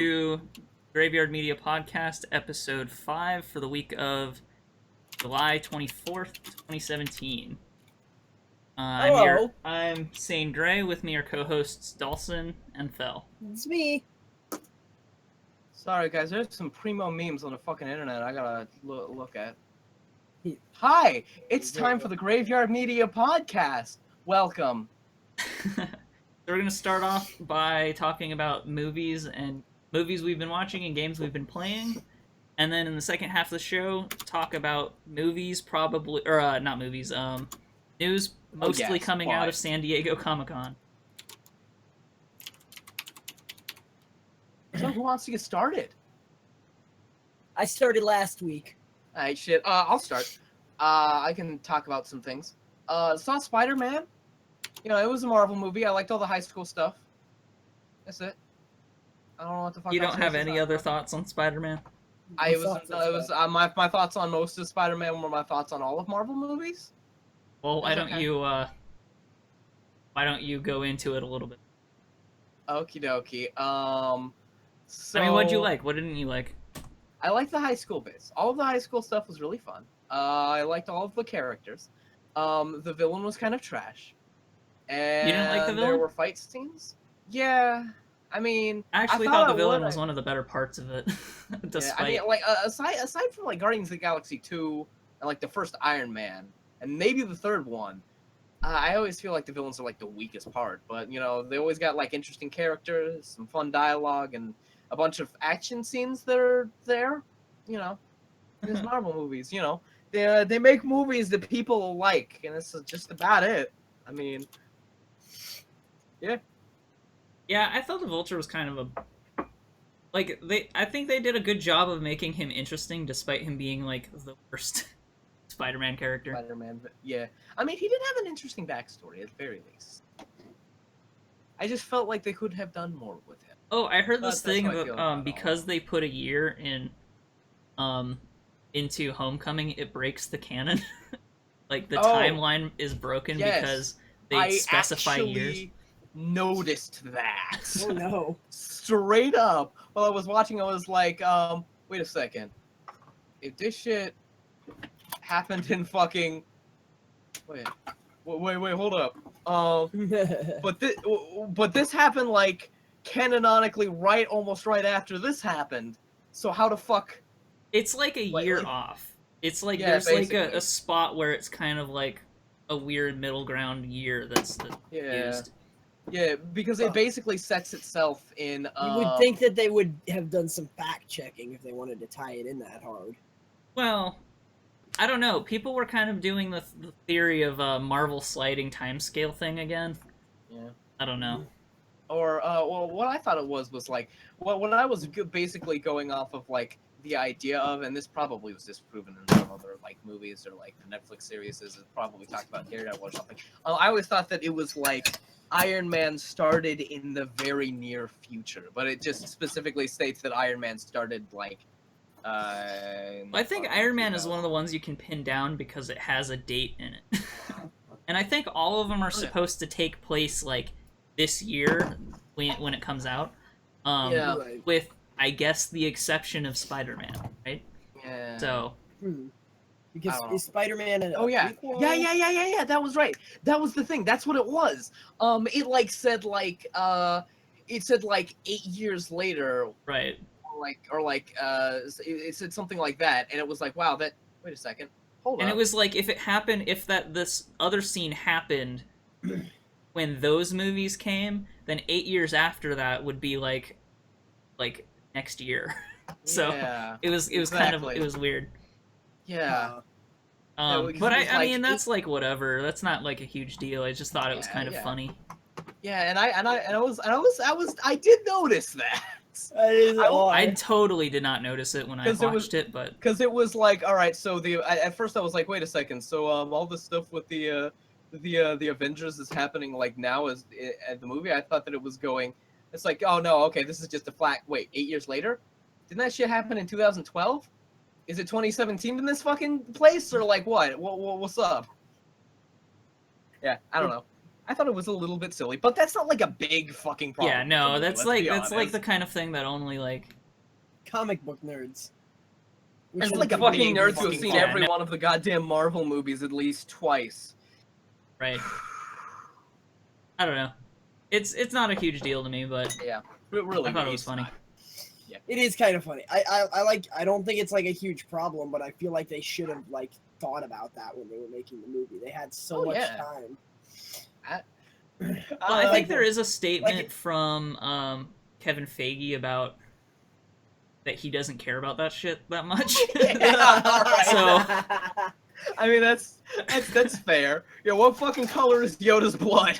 to Graveyard Media Podcast, episode 5 for the week of July 24th, 2017. Hello. I'm Sane Gray. With me are co-hosts Dawson and Fel. It's me. Sorry, guys. There's some primo memes on the fucking internet I gotta look at. Hi, it's time for the Graveyard Media Podcast. Welcome. So we're going to start off by talking about movies we've been watching and games we've been playing. And then in the second half of the show, talk about movies, news mostly coming out of San Diego Comic-Con. So who wants to get started? I started last week. Alright, shit. I'll start. I can talk about some things. Saw Spider-Man. You know, it was a Marvel movie. I liked all the high school stuff. That's it. I don't know what the fuck. You don't have any other thoughts on Spider-Man? My thoughts on most of Spider-Man were my thoughts on all of Marvel movies. Well, why don't you go into it a little bit? Okie dokie. So, I mean, what'd you like? What didn't you like? I liked the high school bits. All of the high school stuff was really fun. I liked all of the characters. The villain was kind of trash. And you didn't like the villain? There were fight scenes. Yeah, I mean, I actually thought the villain was one of the better parts of it. Despite, yeah, I mean, like aside from like Guardians of the Galaxy 2 and like the first Iron Man and maybe the third one, I always feel like the villains are like the weakest part. But you know, they always got like interesting characters, some fun dialogue, and a bunch of action scenes that are there. You know, these Marvel movies. You know, they make movies that people like, and it's just about it. I mean, yeah. Yeah, I thought the Vulture was kind of I think they did a good job of making him interesting, despite him being like the worst Spider-Man character. Spider-Man, yeah. I mean, he did have an interesting backstory, at the very least. I just felt like they could have done more with him. Oh, I heard this thing how I feel about about because they put a year into Homecoming, it breaks the canon. Like the timeline is broken because they specify years. Noticed that. Oh no. Straight up. While I was watching, I was like, wait a second. If this shit happened in fucking wait, hold up. But this happened like canonically almost right after this happened. So how the fuck? It's like a year off. It's like there's basically like a spot where it's kind of like a weird middle ground year that's used. Yeah, because it basically sets itself in. You would think that they would have done some fact checking if they wanted to tie it in that hard. Well, I don't know. People were kind of doing the theory of a Marvel sliding timescale thing again. Yeah. I don't know. Or, well, what I thought it was like, well, when I was basically going off of like the idea of, and this probably was disproven in some other like movies or like the Netflix series, is probably talked about Daredevil or something. I always thought that it was like Iron Man started in the very near future, but it just specifically states that Iron Man started like. I think Iron Man is one of the ones you can pin down because it has a date in it, and I think all of them are supposed to take place like this year when it comes out. With I guess the exception of Spider-Man, right? Yeah. So. Because is Spider-Man an prequel? Yeah. That was right. That was the thing. That's what it was. It like said like it said like 8 years later. Right. It said something like that, and it was like, wow, that. Wait a second. Hold on. And it was like if this other scene happened when those movies came, then 8 years after that would be like next year. So it was kind of it was weird. Yeah. But I mean that's like whatever. That's not like a huge deal. I just thought it was kind of funny. Yeah, I did notice that. I totally did not notice it when I watched it, but because it was like, all right, so at first I was like, wait a second, so all this stuff with the Avengers is happening like now as at the movie. I thought that it was going. It's like, oh no, okay, this is just a flat. Wait, 8 years later, didn't that shit happen in 2012? Is it 2017 in this fucking place or like what? What's up? Yeah, I don't know. I thought it was a little bit silly, but that's not like a big fucking problem. Yeah, no, for me, that's let's like be that's like honest. the kind of thing that only like Comic book nerds. Which It's is like a fucking big nerds who have fucking seen yeah, every no. one of the goddamn Marvel movies at least twice. right. I don't know. It's not a huge deal to me, but Yeah, really. I thought it was it's funny. not. It is kind of funny. I don't think it's like a huge problem, but I feel like they should have like thought about that when they were making the movie. They had so Oh, much yeah. time. Well, I think like- there is a statement like- from Kevin Feige about that he doesn't care about that shit that much. Yeah, alright. So I mean, that's fair. Yeah, what fucking color is Yoda's blood?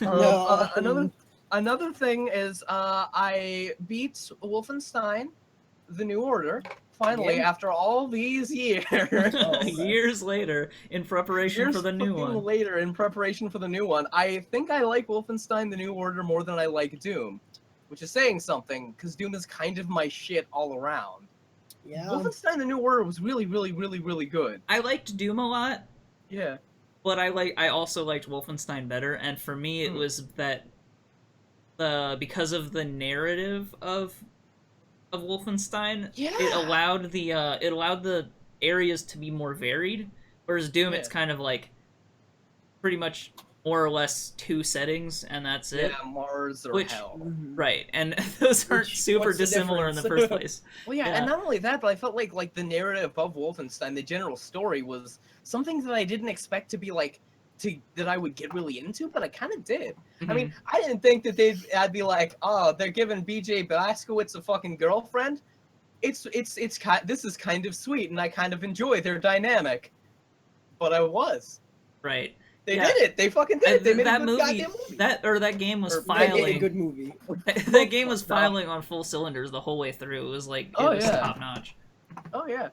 No, Another thing is, I beat Wolfenstein: The New Order finally Again? after all these years. years later, in preparation Years for the new fucking one. later, in preparation for the new one, I think I like Wolfenstein: The New Order more than I like Doom, which is saying something because Doom is kind of my shit all around. yeah. Wolfenstein: The New Order was really, really, really, really good. I liked Doom a lot, Yeah. but I also liked Wolfenstein better, and for me it was that because of the narrative of Wolfenstein, Yeah. it allowed the areas to be more varied, whereas Doom it's Yeah. kind of like pretty much more or less two settings and that's it. Yeah, Mars or Which- Hell. Mhm. Right, and those aren't Which- super what's the dissimilar in the difference? first place. Well, yeah, Yeah. and not only that, but I felt like the narrative of Wolfenstein, the general story, was something that I didn't expect to be like that I would get really into, but I kind of did. I mean, I didn't think that I'd be like, oh, they're giving BJ Blazkowicz a fucking girlfriend. This is kind of sweet, and I kind of enjoy their dynamic. But I was. right. They Yeah. did it. They fucking did it. They made that a good goddamn movie. that game was Or- They made a filing. good movie. That game was No. filing on full cylinders the whole way through. It was like it Oh, was yeah. top notch. Oh yeah,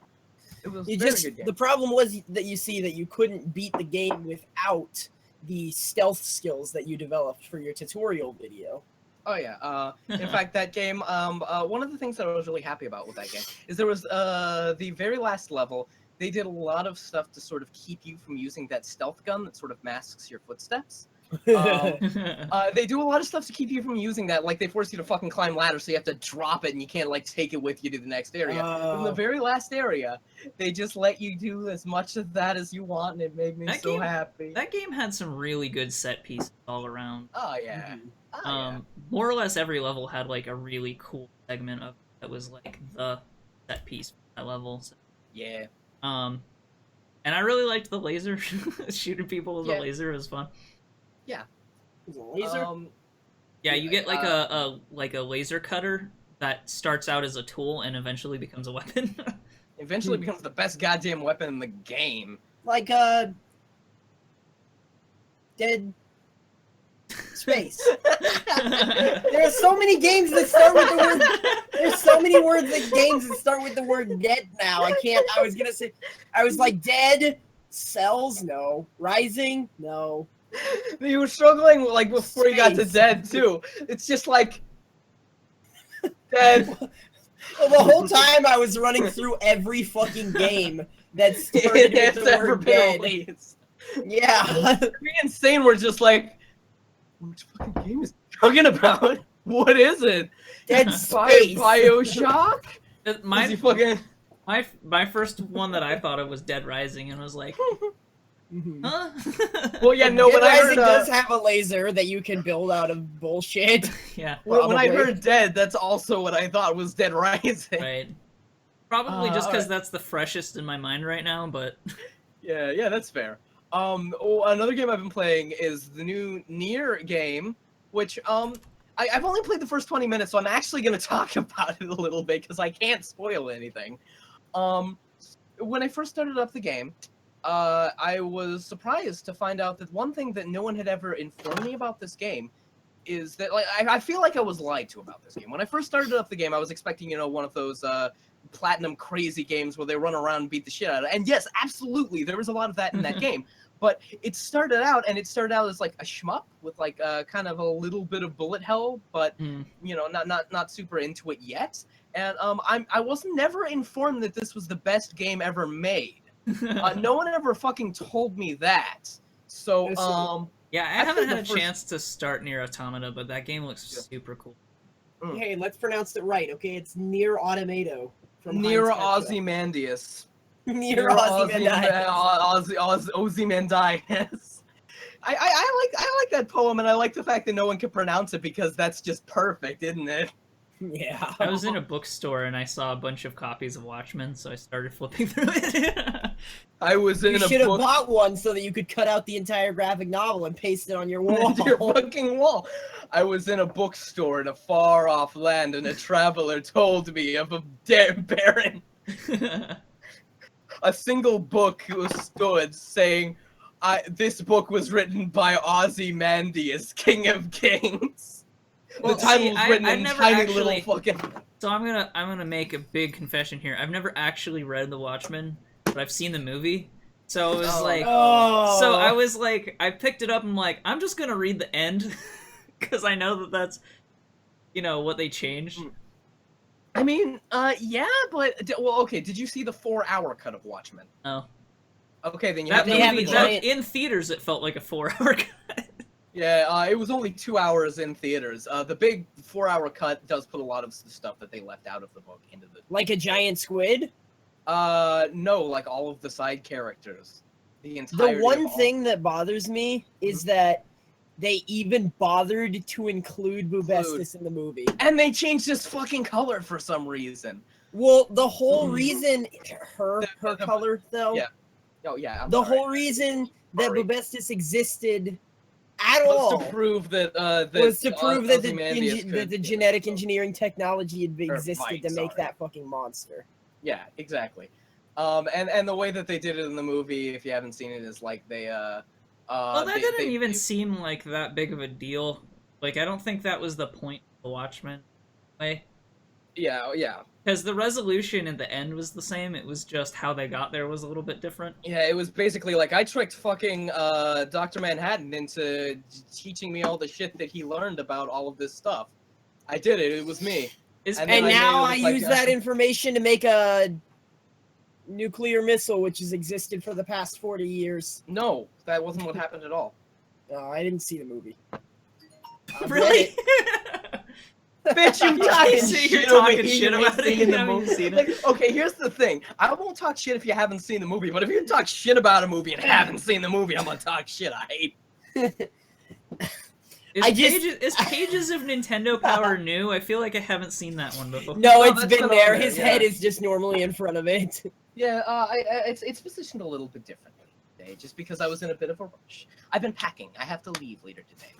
it was You very just good game. the problem was that you see that you couldn't beat the game without the stealth skills that you developed for your tutorial video. Oh yeah. In fact, that game. One of the things that I was really happy about with that game is there was the very last level. They did a lot of stuff to sort of keep you from using that stealth gun that sort of masks your footsteps. They do a lot of stuff to keep you from using that. Like they force you to fucking climb ladders, so you have to drop it, and you can't like take it with you to the next area. But in the Oh. very last area, they just let you do as much of that as you want, and it made me That so game- happy. That game had some really good set pieces all around. Oh yeah. Mhm. Oh, yeah. More or less every level had like a really cool segment of that was like the set piece for that level. So, Yeah. and I really liked the laser shooting people with Yeah. a laser. It was fun. Was it a laser? Yeah, you get like Uh, a laser cutter that starts out as a tool and eventually becomes a weapon. Eventually becomes the best goddamn weapon in the game. Like Dead Space. There are so many games that start with the word. There's so many games that start with the word dead now. I can't. I was like dead. Cells, no. Rising, no. You were struggling like before you got to Space. dead too. It's just like dead. Well, the whole time I was running through every fucking game that started with It's the ever word been dead. released. Yeah. Be insane. We're just like, which fucking game is he talking about? What is it? Dead Space. Bioshock? Is he my fucking? my first one that I thought of was Dead Rising and was like, Mhm. huh? Well, yeah, no. Dead When I Rising heard, does have a laser that you can build out of bullshit. Yeah, when I probably. heard dead, that's also what I thought was Dead Rising. right. Probably just because alright. that's the freshest in my mind right now, but Yeah, that's fair. Another game I've been playing is the new Nier game, which I've only played the first 20 minutes, so I'm actually going to talk about it a little bit because I can't spoil anything. When I first started up the game, I was surprised to find out that one thing that no one had ever informed me about this game is that like I feel like I was lied to about this game. When I first started up the game, I was expecting one of those platinum crazy games where they run around and beat the shit out of it. And yes, absolutely, there was a lot of that in that game. But it started out as like a shmup with like kind of a little bit of bullet hell, but not super into it yet. And I was never informed that this was the best game ever made. No one ever fucking told me that. So, Yeah, I Actually, haven't had a the first- chance to start Nier Automata, but that game looks super cool. Hey, let's pronounce it right, okay? It's Nier Automata from Nier Heinz Ketchup. Ozymandias. Nier Ozymandias. Ozymandias. I like that poem, and I like the fact that no one can pronounce it because that's just perfect, isn't it? Yeah. I was in a bookstore and I saw a bunch of copies of Watchmen, so I started flipping through it. I was in You a should have book bought one so that you could cut out the entire graphic novel and paste it on your wall. your fucking wall. I was in a bookstore in a far-off land, and a traveler told me of a dead baron. A single book stood saying, "This book was written by Ozymandias, King of Kings." Well, the title see, was written I've in never tiny actually- little fucking. So I'm gonna make a big confession here. I've never actually read The Watchmen, but I've seen the movie. So it was so I was like, I picked it up and I'm like, I'm just gonna read the end because I know that that's, what they changed. I mean, yeah, but okay. Did you see the 4-hour cut of Watchmen? Oh, Okay, then you that have They have movie a to. giant- in theaters it felt like a 4-hour cut. Yeah, it was only 2 hours in theaters. The big 4-hour cut does put a lot of the stuff that they left out of the book into the. Like a giant squid? No, like all of the side characters. The The one thing that bothers me is that they even bothered to include Bubestis in the movie. And they changed his fucking color for some reason. Well, the whole reason her color though. Yeah. Oh yeah. I'm The sorry. whole reason that Sorry. Bubestis existed at was all to prove that was to prove that Ozymandias that could- the genetic engineering technology had Or existed Mike, to make sorry. that fucking monster. Yeah, exactly. And the way that they did it in the movie, if you haven't seen it, is like they Well, that didn't they- even seem like that big of a deal. Like, I don't think that was the point of The Watchmen. Yeah. Because the resolution at the end was the same, it was just how they got there was a little bit different. Yeah, it was basically like I tricked fucking Dr. Manhattan into teaching me all the shit that he learned about all of this stuff. I did it. It was me. Is And And then I now made I it look like use a- that information to make a nuclear missile, which has existed for the past 40 years. No, that wasn't what happened at all. No, I didn't see the movie. I've read Really? it. Bitch, you talking So you're shit talking over here, shit you ain't about it, seen you the haven't even movie. seen it. Like, okay, here's the thing. I won't talk shit if you haven't seen the movie, but if you talk shit about a movie and haven't seen the movie, I'm gonna talk shit. I hate. Is Pages of Nintendo Power new? I feel like I haven't seen that one before. No, No, it's that's been been on there. there, His yeah. head is just normally in front of it. Yeah, it's positioned a little bit differently today, just because I was in a bit of a rush. I've been packing. I have to leave later today.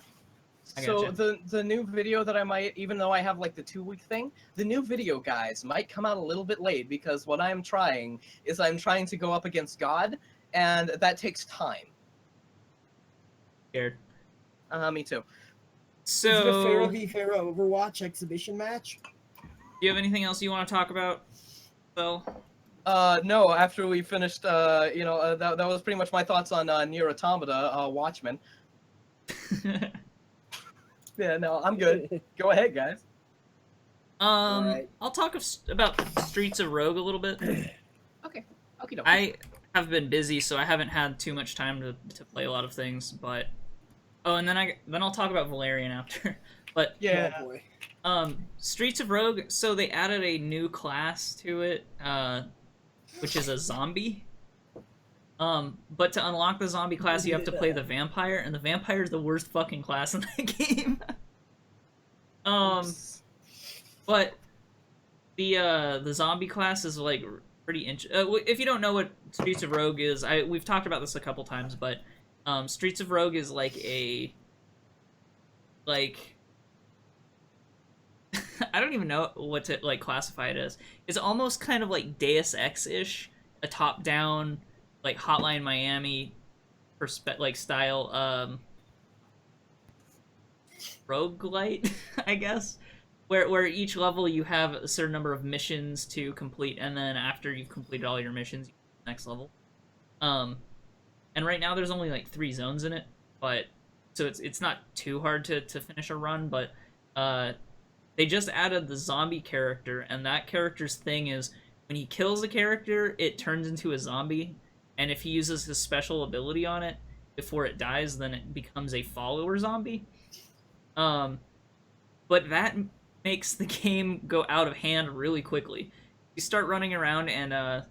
I So gotcha. the new video that I might, even though I have like the 2-week thing, the new video, guys, might come out a little bit late because what I'm trying to go up against God, and that takes time. Scared. Me too. Is it a Pharaoh So, do v Pharaoh Overwatch exhibition match? you have anything else you want to talk about, Phil? No, after we finished, that was pretty much my thoughts on Nier Automata, Watchmen. Yeah, no, I'm good. Go ahead, guys. Alright. I'll talk about Streets of Rogue a little bit. Okay, no. I have been busy, so I haven't had too much time to play a lot of things. But and then I'll talk about Valerian after. But Yeah. Oh, boy. Streets of Rogue. So they added a new class to it, which is a zombie. But to unlock the zombie class, you have to play the vampire, and the vampire is the worst fucking class in that game. But the zombie class is like pretty if you don't know what Streets of Rogue is, we've talked about this a couple times, but Streets of Rogue is like a I don't even know what to like classify it as. It's almost kind of like Deus Ex-ish, a top-down like Hotline Miami style roguelite, I guess. Where each level you have a certain number of missions to complete, and then after you've completed all your missions, you go to the next level. And right now there's only like 3 zones in it, but so it's not too hard to finish a run, but they just added the zombie character, and that character's thing is when he kills a character, it turns into a zombie, and if he uses his special ability on it, before it dies, then it becomes a follower zombie. But that makes the game go out of hand really quickly. You start running around and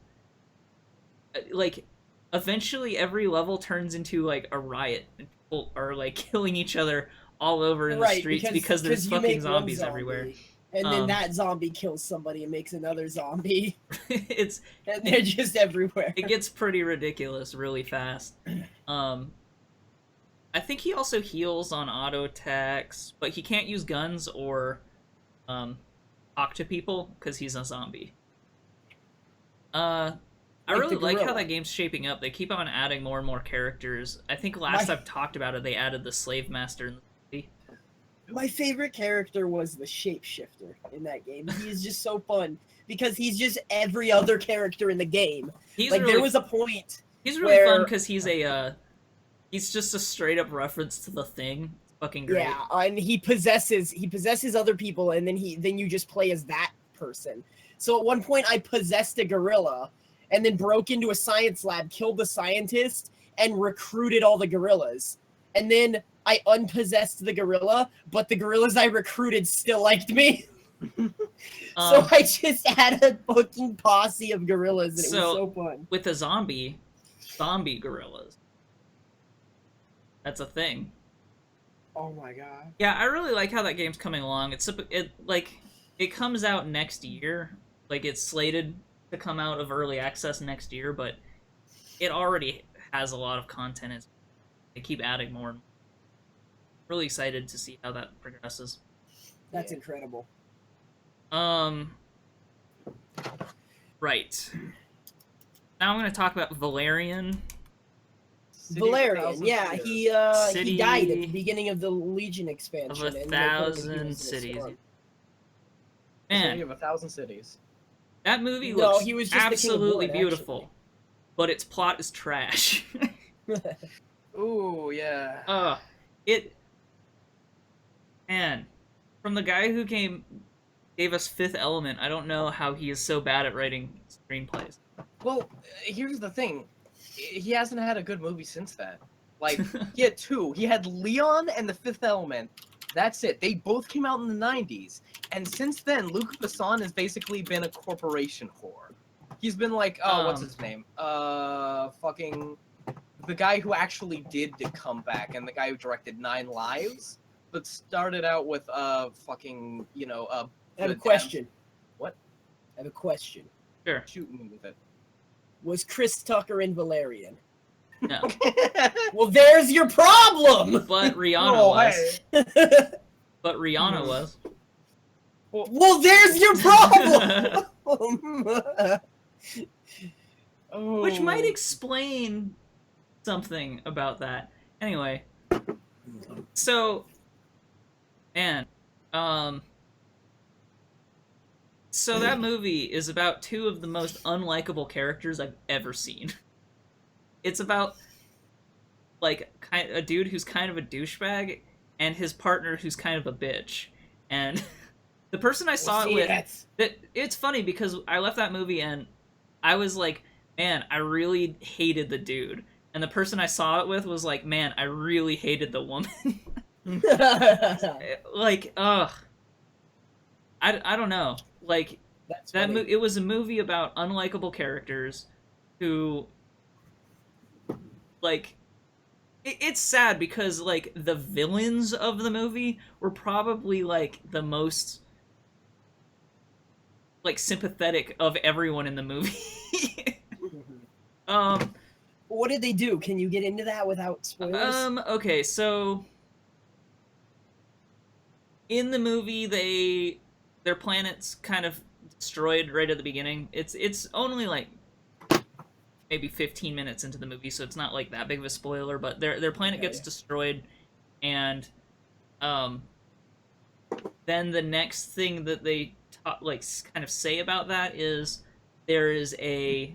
like eventually every level turns into like a riot, and people are like killing each other all over in the streets because there's fucking zombies everywhere. And then that zombie kills somebody and makes another zombie. And they're just everywhere. It gets pretty ridiculous really fast. I think he also heals on auto attacks, but he can't use guns or talk to people because he's a zombie. I really like how that game's shaping up. They keep on adding more and more characters. I think last I've talked about it, they added the Slave Master in the movie. My favorite character was the Shapeshifter in that game. He's just so fun because he's just every other character in the game. There was a point. He's really fun because he's just a straight up reference to The Thing. It's fucking great. Yeah, and he possesses other people, and then you just play as that person. So at one point, I possessed a gorilla, and then broke into a science lab, killed the scientist, and recruited all the gorillas. And then I unpossessed the gorilla, but the gorillas I recruited still liked me. So I just had a fucking posse of gorillas, and it was so fun. With a zombie gorillas. That's a thing. Oh my god. Yeah, I really like how that game's coming along. It comes out next year. Like, it's slated to come out of early access next year, but it already has a lot of content. They keep adding more and more. Really excited to see how that progresses. That's incredible. Right. Now I'm going to talk about Valerian. Valerian, yeah, he died at the beginning of the Legion expansion. Of 1,000 cities. Man, City of 1,000 cities. That movie looks he was just absolutely the King of Blood, beautiful, actually. but its plot is trash. Ooh, yeah. Man, from the guy who gave us Fifth Element, I don't know how he is so bad at writing screenplays. Well, here's the thing. He hasn't had a good movie since that. Like, he had two. He had Leon and The Fifth Element. That's it. They both came out in the 90s. And since then, Luc Besson has basically been a corporation whore. He's been like, what's his name? Fucking... The guy who actually did come back, and the guy who directed 9 Lives, but started out with, fucking, I have a question. What? I have a question. Sure. Shoot me with it. Was Chris Tucker in Valerian? No. Well, there's your problem! But Rihanna was. But Rihanna was. Well, there's your problem! Which might explain something about that. Anyway. So, man. So that movie is about two of the most unlikable characters I've ever seen. It's about, like, a dude who's kind of a douchebag, and his partner who's kind of a bitch. And the person I saw it with... It's funny, because I left that movie, and I was like, man, I really hated the dude. And the person I saw it with was like, man, I really hated the woman. Like, ugh. I don't know. Like, it was a movie about unlikable characters who... Like, it's sad because, like, the villains of the movie were probably, like, the most, like, sympathetic of everyone in the movie. What did they do? Can you get into that without spoilers? Okay, so... In the movie, their planet's kind of destroyed right at the beginning. It's only, like, maybe 15 minutes into the movie, so it's not like that big of a spoiler, but their planet gets destroyed, and then the next thing that they kind of say about that is there is a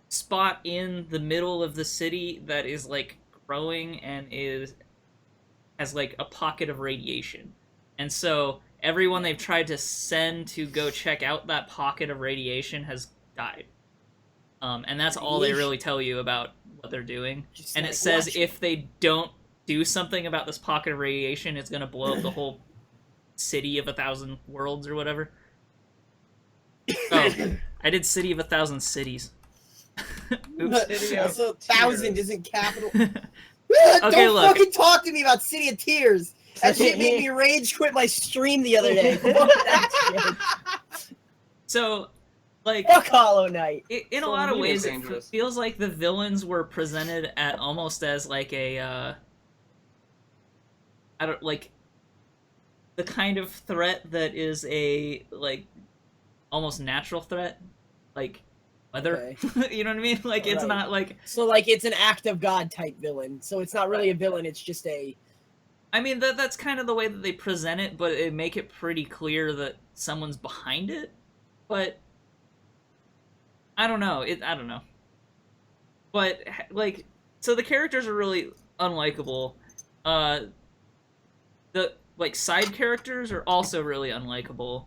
spot in the middle of the city that is like growing and has like a pocket of radiation, and so everyone they've tried to send to go check out that pocket of radiation has died. And that's all they really tell you about what they're doing. Just And like, it says watch if they don't do something about this pocket of radiation, it's gonna blow up the whole city of 1,000 worlds or whatever. Oh, I did City of 1,000 cities. Oops. City of Also, 1,000 Tears. isn't capital. Okay, Don't look. fucking talk to me about City of Tears. That shit made me rage quit my stream the other day. Fuck that shit. So, like, Fuck Hollow Knight. in a So lot of mean ways, and it dangerous. feels like the villains were presented at almost as like a, I don't like the kind of threat that is a like almost natural threat, like weather. You know what I mean? Like it's Right. not like So, like, it's an act of God type villain. So it's not really a villain. It's just a. I mean that's kind of the way that they present it, but it make it pretty clear that someone's behind it. But I don't know. I don't know. But like, so the characters are really unlikable. The like side characters are also really unlikable.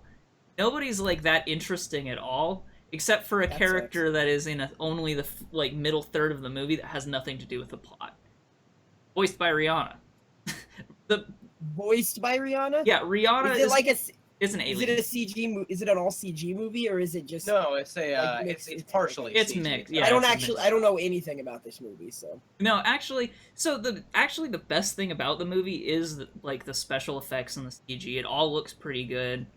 Nobody's like that interesting at all, except for a That character that is in only the like middle third of the movie that has nothing to do with the plot. Voiced by Rihanna. Voiced by Rihanna? Yeah, Rihanna Is it like a? is an Is alien. it a CG? Is it an all CG movie or is it just? No, it's a Like, mixed it's into- partially. It's CG. mixed, yeah. I don't it's a actually. mix. I don't know anything about this movie, so. No, actually, so the best thing about the movie is like the special effects and the CG. It all looks pretty good.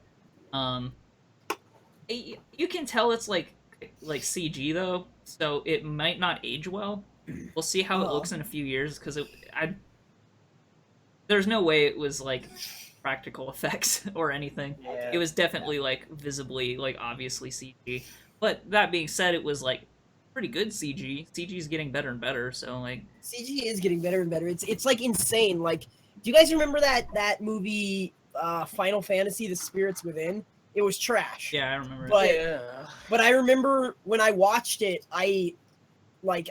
You can tell it's like CG though, so it might not age well. We'll see how it Oh. looks in a few years because there's no way it was like practical effects or anything. Yeah. It was definitely like visibly like obviously CG. But that being said, it was like pretty good CG. CG is getting better and better, so like CG is getting better and better. It's like insane. Like, do you guys remember that movie, Final Fantasy: The Spirits Within? It was trash. yeah, I remember. But Yeah. but I remember when I watched it, I was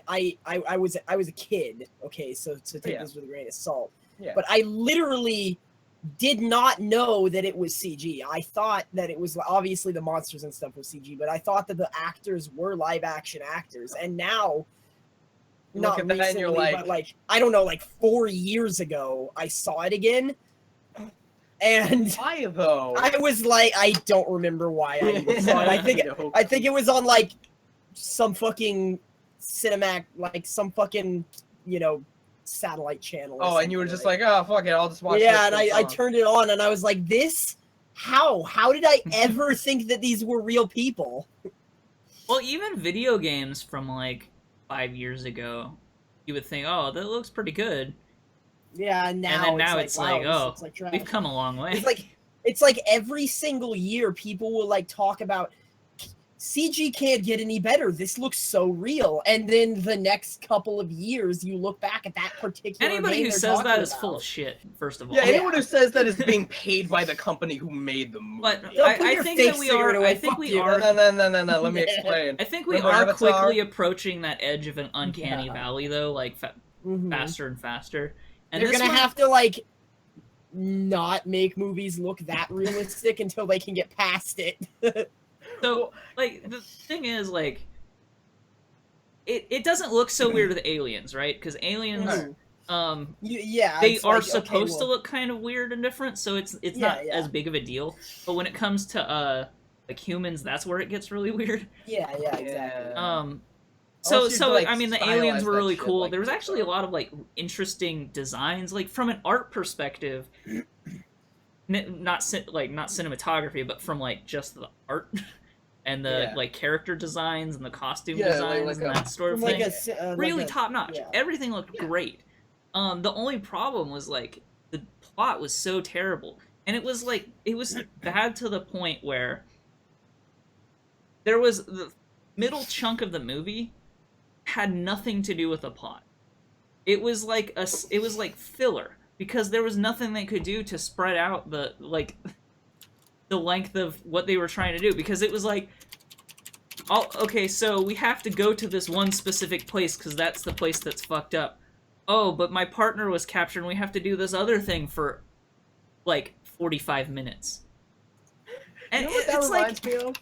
a kid. Okay, so take Yeah. this with a grain of salt. Yeah. But I literally did not know that it was CG. I thought that it was obviously the monsters and stuff was CG, but I thought that the actors were live action actors. And now, You not look at that and recently, you're like- but like I don't know, like 4 years ago, I saw it again, and Why though? I was like, I don't remember why I even saw it. I think it was on like some fucking cinematic, like some fucking satellite channel. or Oh, and you were something, just like, oh fuck it, I'll just watch. yeah, this and I song." turned it on and I was like, this? How did I ever think that these were real people? Well, even video games from like 5 years ago, you would think, oh, that looks pretty good. Yeah, and And then now now it's it's like, like, wow, oh, it's like trash. we've come a long way. It's like every single year people will like talk about CG can't get any better. This looks so real. And then the next couple of years you look back at that particular Anybody game who they're says that talking is full about. of shit, first of all. Yeah, anyone who says that is being paid by the company who made the movie. But Don't put I your think fake that we cigarette are. away, I think fuck we you. are. No. Let me explain. I think we Remember are Avatar? quickly approaching that edge of an uncanny Yeah. valley, though, like Mhm. faster and faster. And They're this gonna one- have to like not make movies look that realistic until they can get past it. So, like, the thing is, like, it doesn't look so weird with aliens, right? Because aliens, Right. Yeah, they it's are like, okay, supposed to well, look kind of weird and different, so it's Yeah, not yeah. as big of a deal. But when it comes to like humans, that's where it gets really weird. Yeah, exactly. Yeah. So Unless you, like, I mean, the stylize aliens were that really shit cool. like There was that, actually a though. lot of like interesting designs, like from an art perspective. Not cinematography, but from like just the art and the Yeah. like character designs and the costume Yeah, designs like and a- that sort of From thing. Really like a- top notch. yeah. Everything looked Yeah. great. The only problem was like the plot was so terrible, and it was bad to the point where there was the middle chunk of the movie had nothing to do with the plot. It was like filler because there was nothing they could do to spread out the length of what they were trying to do, because it was like, oh, okay, so we have to go to this one specific place because that's the place that's fucked up. Oh, but my partner was captured and we have to do this other thing for like 45 minutes. And You know what that it's like, reminds me of?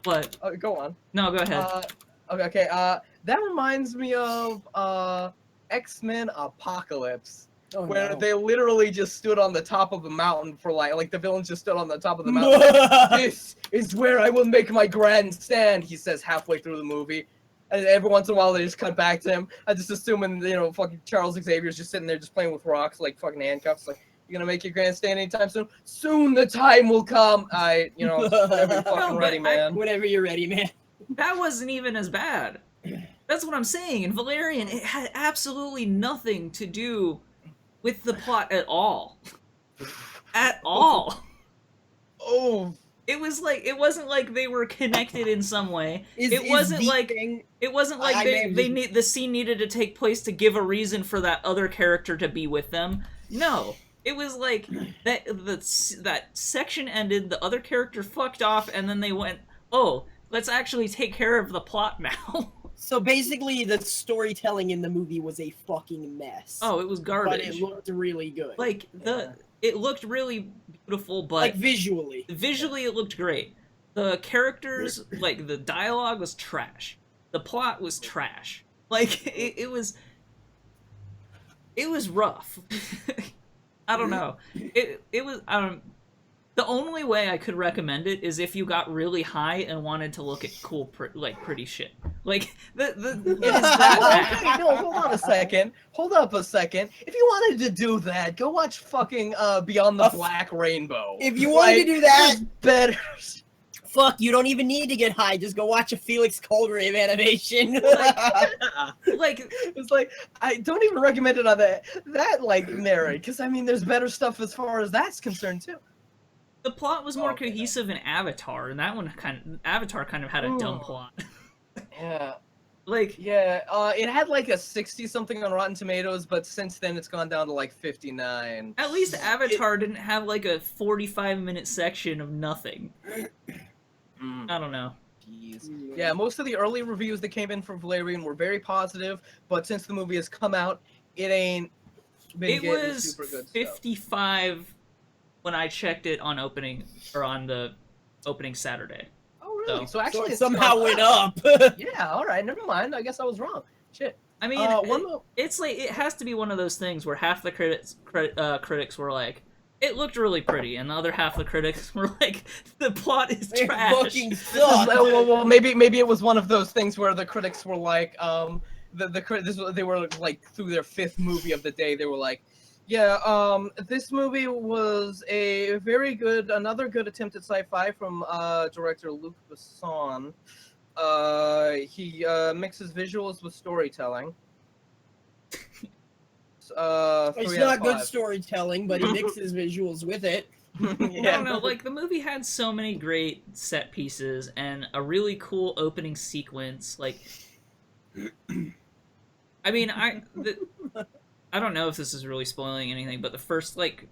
what? Go on. No, go ahead. Okay. That reminds me of X-Men Apocalypse, Oh, where no. they literally just stood on the top of a mountain for like the villains just stood on the top of the mountain. This is where I will make my grand stand, he says halfway through the movie. And every once in a while they just cut back to him. I just assuming, fucking Charles Xavier's just sitting there just playing with rocks like fucking handcuffs. Like, you gonna make your grand stand anytime soon? Soon the time will come. Whenever you're fucking No, ready, but man. Whenever you're ready, man. That wasn't even as bad. That's what I'm saying. In Valerian, it had absolutely nothing to do with the plot at all. At all. Oh, It wasn't like they were connected in some way. Is It wasn't the like thing- it wasn't like I may have the scene needed to take place to give a reason for that other character to be with them. No. It was like that section ended, the other character fucked off, and then they went, "Oh, let's actually take care of the plot now." So basically, the storytelling in the movie was a fucking mess. Oh, it was garbage. But it looked really good. Like it looked really beautiful, but like visually it looked great. The characters, like the dialogue was trash. The plot was trash. Like it was rough. I don't know. It was the only way I could recommend it is if you got really high and wanted to look at cool pretty shit. Like it is that bad. No, hold on a second. Hold up a second. If you wanted to do that, go watch fucking Beyond the Black Rainbow. If you wanted to do that, better. fuck, you don't even need to get high. Just go watch a Felix Colgrave animation. Like It's like I don't even recommend it on that like merit, because I mean there's better stuff as far as that's concerned too. the plot was more cohesive in Avatar, and that one Avatar kind of had a dumb plot. Yeah. Like it had like a 60-something on Rotten Tomatoes, but since then it's gone down to like 59. at least Avatar didn't have like a 45-minute section of nothing. I don't know. Jeez. Yeah, most of the early reviews that came in for Valerian were very positive, but since the movie has come out, it ain't been It getting was super good stuff. 55 when I checked it on the opening Saturday. Oh, really? So so actually, it somehow went up. Yeah, all right, never mind. I guess I was wrong. Shit. I mean, it's like it has to be one of those things where half the critics were like, "It looked really pretty," and the other half of the critics were like, "The plot is It trash." fucking sucked. Well, maybe it was one of those things where the critics were like, they were like through their 5th movie of the day. They were like, yeah, this movie was another good attempt at sci-fi from director Luc Besson. He mixes visuals with storytelling. It's not good storytelling, but he mixes visuals with it. I don't know, like, the movie had so many great set pieces and a really cool opening sequence. Like, I mean, I don't know if this is really spoiling anything, but the first, like,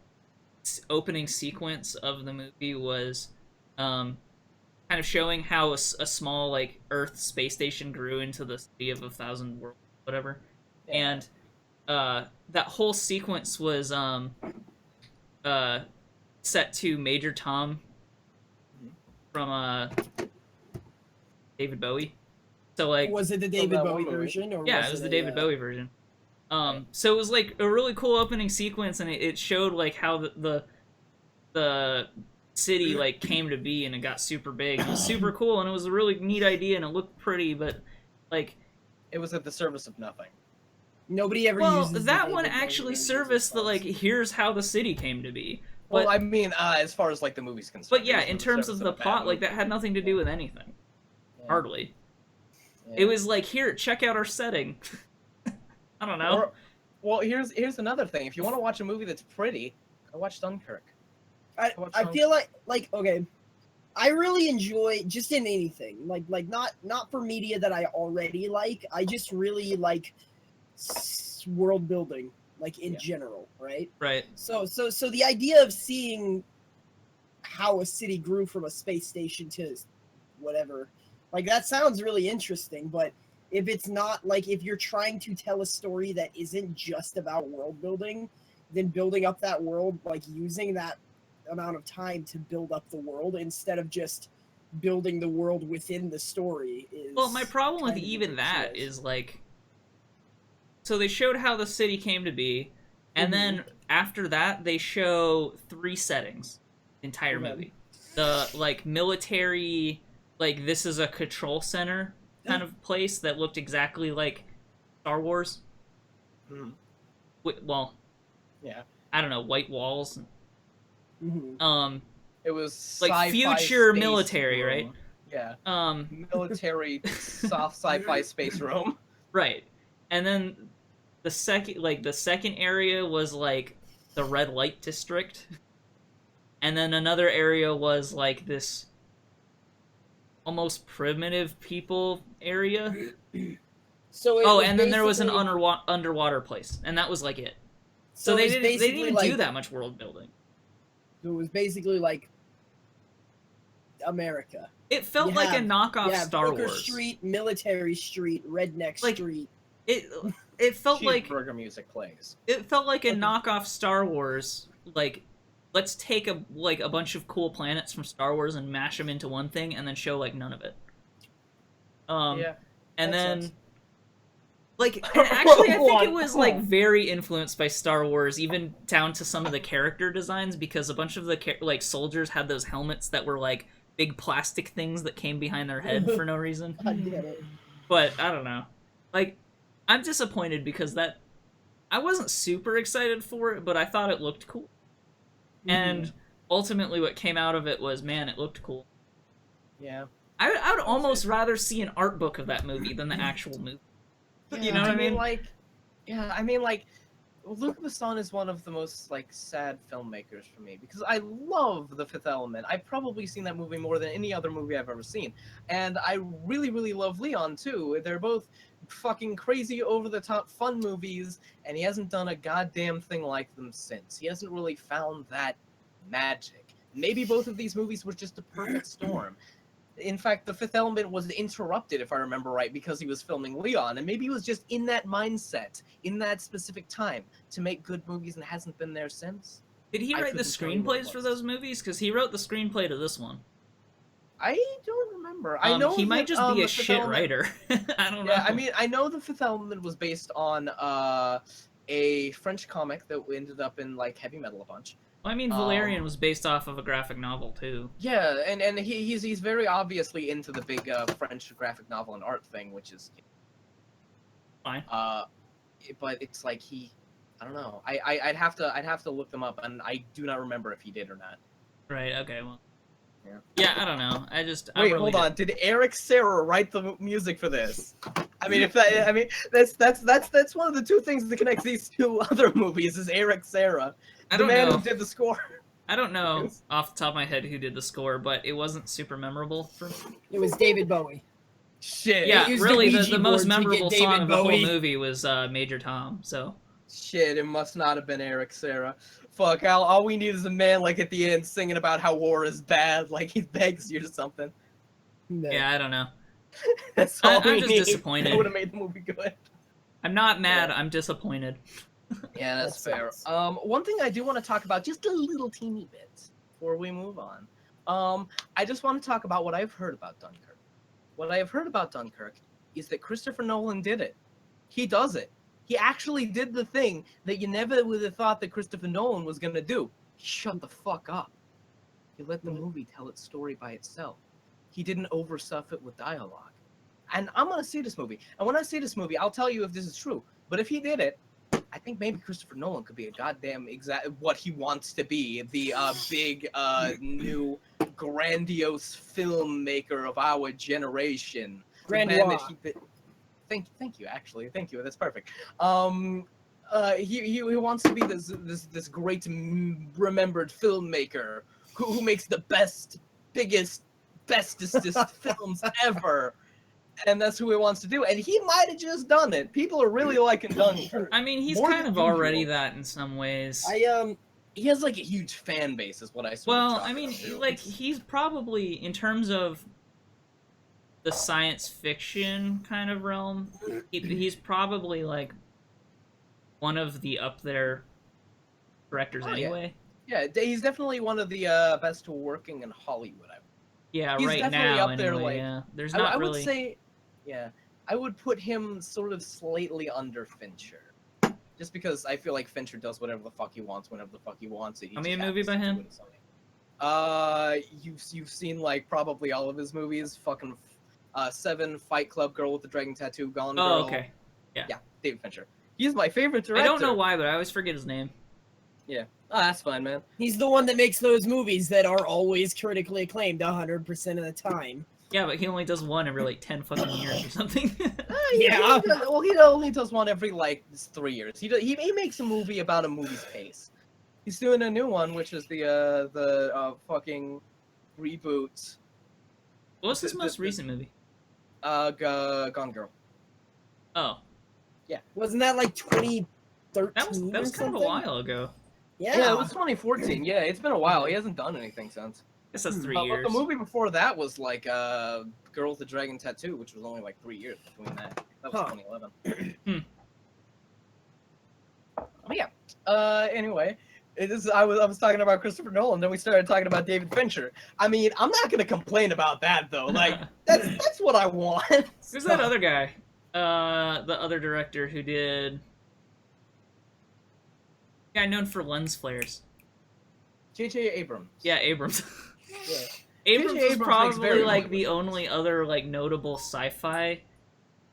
opening sequence of the movie was kind of showing how a small, like, Earth space station grew into the city of 1,000 worlds, whatever. Yeah. And that whole sequence was set to Major Tom from David Bowie. So, like, was it the David Bowie version? Or yeah, it was the David Bowie version. So it was like a really cool opening sequence, and it showed like how the city like came to be, and it got super big. It was super cool, and it was a really neat idea, and it looked pretty, but like it was at the service of nothing. Nobody ever uses that one actually serviced the like here's how the city came to be. But, well, I mean, as far as like the movie's concerned. But yeah, in terms of the plot, like that had nothing to do with anything. Yeah. Hardly. Yeah. It was like, here, check out our setting. I don't know. Well, here's another thing. If you want to watch a movie that's pretty, go watch Dunkirk. I feel like okay, I really enjoy just in anything like not for media that I already like. I just really like world building, like in general, right? Right. So the idea of seeing how a city grew from a space station to whatever, like that sounds really interesting, but if it's not, like, if you're trying to tell a story that isn't just about world building, then building up that world, like using that amount of time to build up the world instead of just building the world within the story is. Well, my problem with kind of even that ridiculous. is like, so they showed how the city came to be, and then after that they show 3 settings, entire Okay. movie. The like military, like this is a control center kind of place that looked exactly like Star Wars. Mhm. Well, Yeah. I don't know, white walls. Mhm. It was Like sci-fi future space military, room. right? Yeah. Military soft sci-fi space room. Right. And then the second area was like the red light district. And then another area was like this almost primitive people area. So it Oh, was and then there was an basically- underwater place, and that was like it. So they it was didn't basically even like, do that much world building. It was basically like America. It felt You like a have- knockoff Star Booker Wars. Street, Military Street, Redneck Like- Street. It felt like Cheeseburger music plays. a knockoff Star Wars. Like, let's take a bunch of cool planets from Star Wars and mash them into one thing, and then show like none of it. Yeah. And that then sucks. like, and actually, I think What? it was like very influenced by Star Wars, even down to some of the character designs, because a bunch of the like soldiers had those helmets that were like big plastic things that came behind their head for no reason. I get it. But I don't know. Like, I'm disappointed because I wasn't super excited for it, but I thought it looked cool. And ultimately, what came out of it was, man, it looked cool. Yeah. I would almost rather see an art book of that movie than the actual movie. You know what I mean? Like, Luc Besson is one of the most like sad filmmakers for me because I love The Fifth Element. I've probably seen that movie more than any other movie I've ever seen, and I really, really love Leon too. They're both fucking crazy, over-the-top fun movies, and he hasn't done a goddamn thing like them since. He hasn't really found that magic. Maybe both of these movies were just a perfect storm. In fact, The Fifth Element was interrupted, if I remember right, because he was filming Leon, and maybe he was just in that mindset, in that specific time, to make good movies and hasn't been there since. Did he I write the couldn't tell you what it screenplays for was. those movies? Because he wrote the screenplay to this one. I don't remember. I know he might just be The a Fifth shit Element- writer. I don't know. Yeah, I mean, I know The Fifth Element was based on a French comic that ended up in like heavy metal a bunch. Well, I mean, Valerian was based off of a graphic novel too. Yeah, and he's very obviously into the big French graphic novel and art thing, which is Fine. But it's like I don't know. I'd have to look them up, and I do not remember if he did or not. Right. Okay. Well. Yeah. Yeah. I don't know. I Wait, really hold on. Did Eric Serra write the music for this? That's one of the two things that connects these two other movies is Eric Serra, I the don't man know. who did the score. I don't know off the top of my head who did the score, but it wasn't super memorable for me. It was David Bowie. Shit. Yeah, used really, the the Ouija most board to get memorable David song of the whole Bowie. movie was Major Tom. So Shit, it must not have been Eric Serra. Fuck, all we need is a man like at the end singing about how war is bad, like he begs you to something. No. yeah, I don't know. That's all I'm we just need. disappointed. That would have made the movie good. I'm not mad. I'm disappointed. Yeah, that's That fair. sucks. One thing I do want to talk about, just a little teeny bit, before we move on. I just want to talk about what I've heard about Dunkirk. What I have heard about Dunkirk is that Christopher Nolan did it. He does it. He actually did the thing that you never would have thought that Christopher Nolan was gonna do. He shut the fuck up. He let the movie tell its story by itself. He didn't overstuff it with dialogue. And I'm gonna see this movie. And when I see this movie, I'll tell you if this is true. But if he did it, I think maybe Christopher Nolan could be a goddamn exact what he wants to be, the big new grandiose filmmaker of our generation. The man that Grandiose. Thank you. Actually, thank you. That's perfect. He wants to be this great remembered filmmaker who makes the best, biggest, bestest films ever. And that's who he wants to do. And he might have just done it. People are really liking Dunkirk. I mean, he's More kind than of already usual. that in some ways. He has like a huge fan base, is what I sort of Well, chalk I it mean, up to. like, he's probably, in terms of the science fiction kind of realm, he's probably, like, one of the up there directors Oh, yeah. anyway. Yeah, he's definitely one of the best working in Hollywood. Yeah, He's right definitely now up there, anyway. like- Yeah, there's I not would really. say, yeah, I would put him sort of slightly under Fincher. Just because I feel like Fincher does whatever the fuck he wants whenever the fuck he wants it. He Tell just me a movie happens by to do him. it as something. You've seen like probably all of his movies. Fucking Seven, Fight Club, Girl with the Dragon Tattoo, Gone Girl. Oh, okay. Yeah, David Fincher. He's my favorite director. I don't know why, but I always forget his name. Oh, that's fine, man. He's the one that makes those movies that are always critically acclaimed 100% of the time. Yeah, but he only does one every like 10 fucking years or something. Yeah. He only does one every like 3 years. He makes a movie about a movie's pace. He's doing a new one, which is the fucking reboot. What was his most recent movie? Gone Girl. Oh, Wasn't that like 2013 that was or kind of a something? while ago. Yeah. It was 2014. Yeah, it's been a while. He hasn't done anything since. I guess that's 3 But years. the movie before that was like Girl with the Dragon Tattoo, which was only like 3 years between that. That was Huh. 2011. But yeah. Anyway, I was talking about Christopher Nolan, then we started talking about David Fincher. I mean, I'm not gonna complain about that though. Like that's what I want. Who's that other guy? The other director who did. Guy known for lens flares. J.J. Abrams. Yeah, Abrams. Yeah. Abrams J.J. was Abrams makes probably very like good the movies. only other like notable sci-fi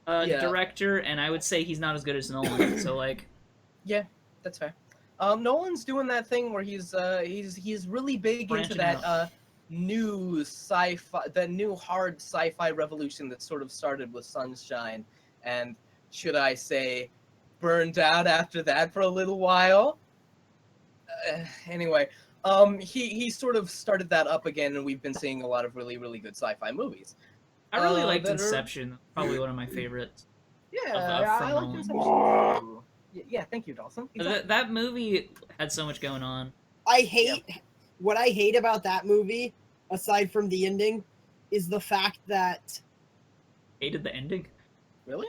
Yeah. director, and I would say he's not as good as Nolan. So like, Yeah, that's fair. Nolan's doing that thing where he's really big into Branching that out. new sci-fi, that new hard sci-fi revolution that sort of started with Sunshine, and should I say, burned out after that for a little while. Anyway, he sort of started that up again, and we've been seeing a lot of really really good sci-fi movies. I really liked that are- Inception. Probably one of my favorites. Yeah, from I like Nolan. Inception too. Yeah, thank you, Dawson. That movie had so much going on. I hate what I hate about that movie, aside from the ending, is the fact that Hated the ending. Really?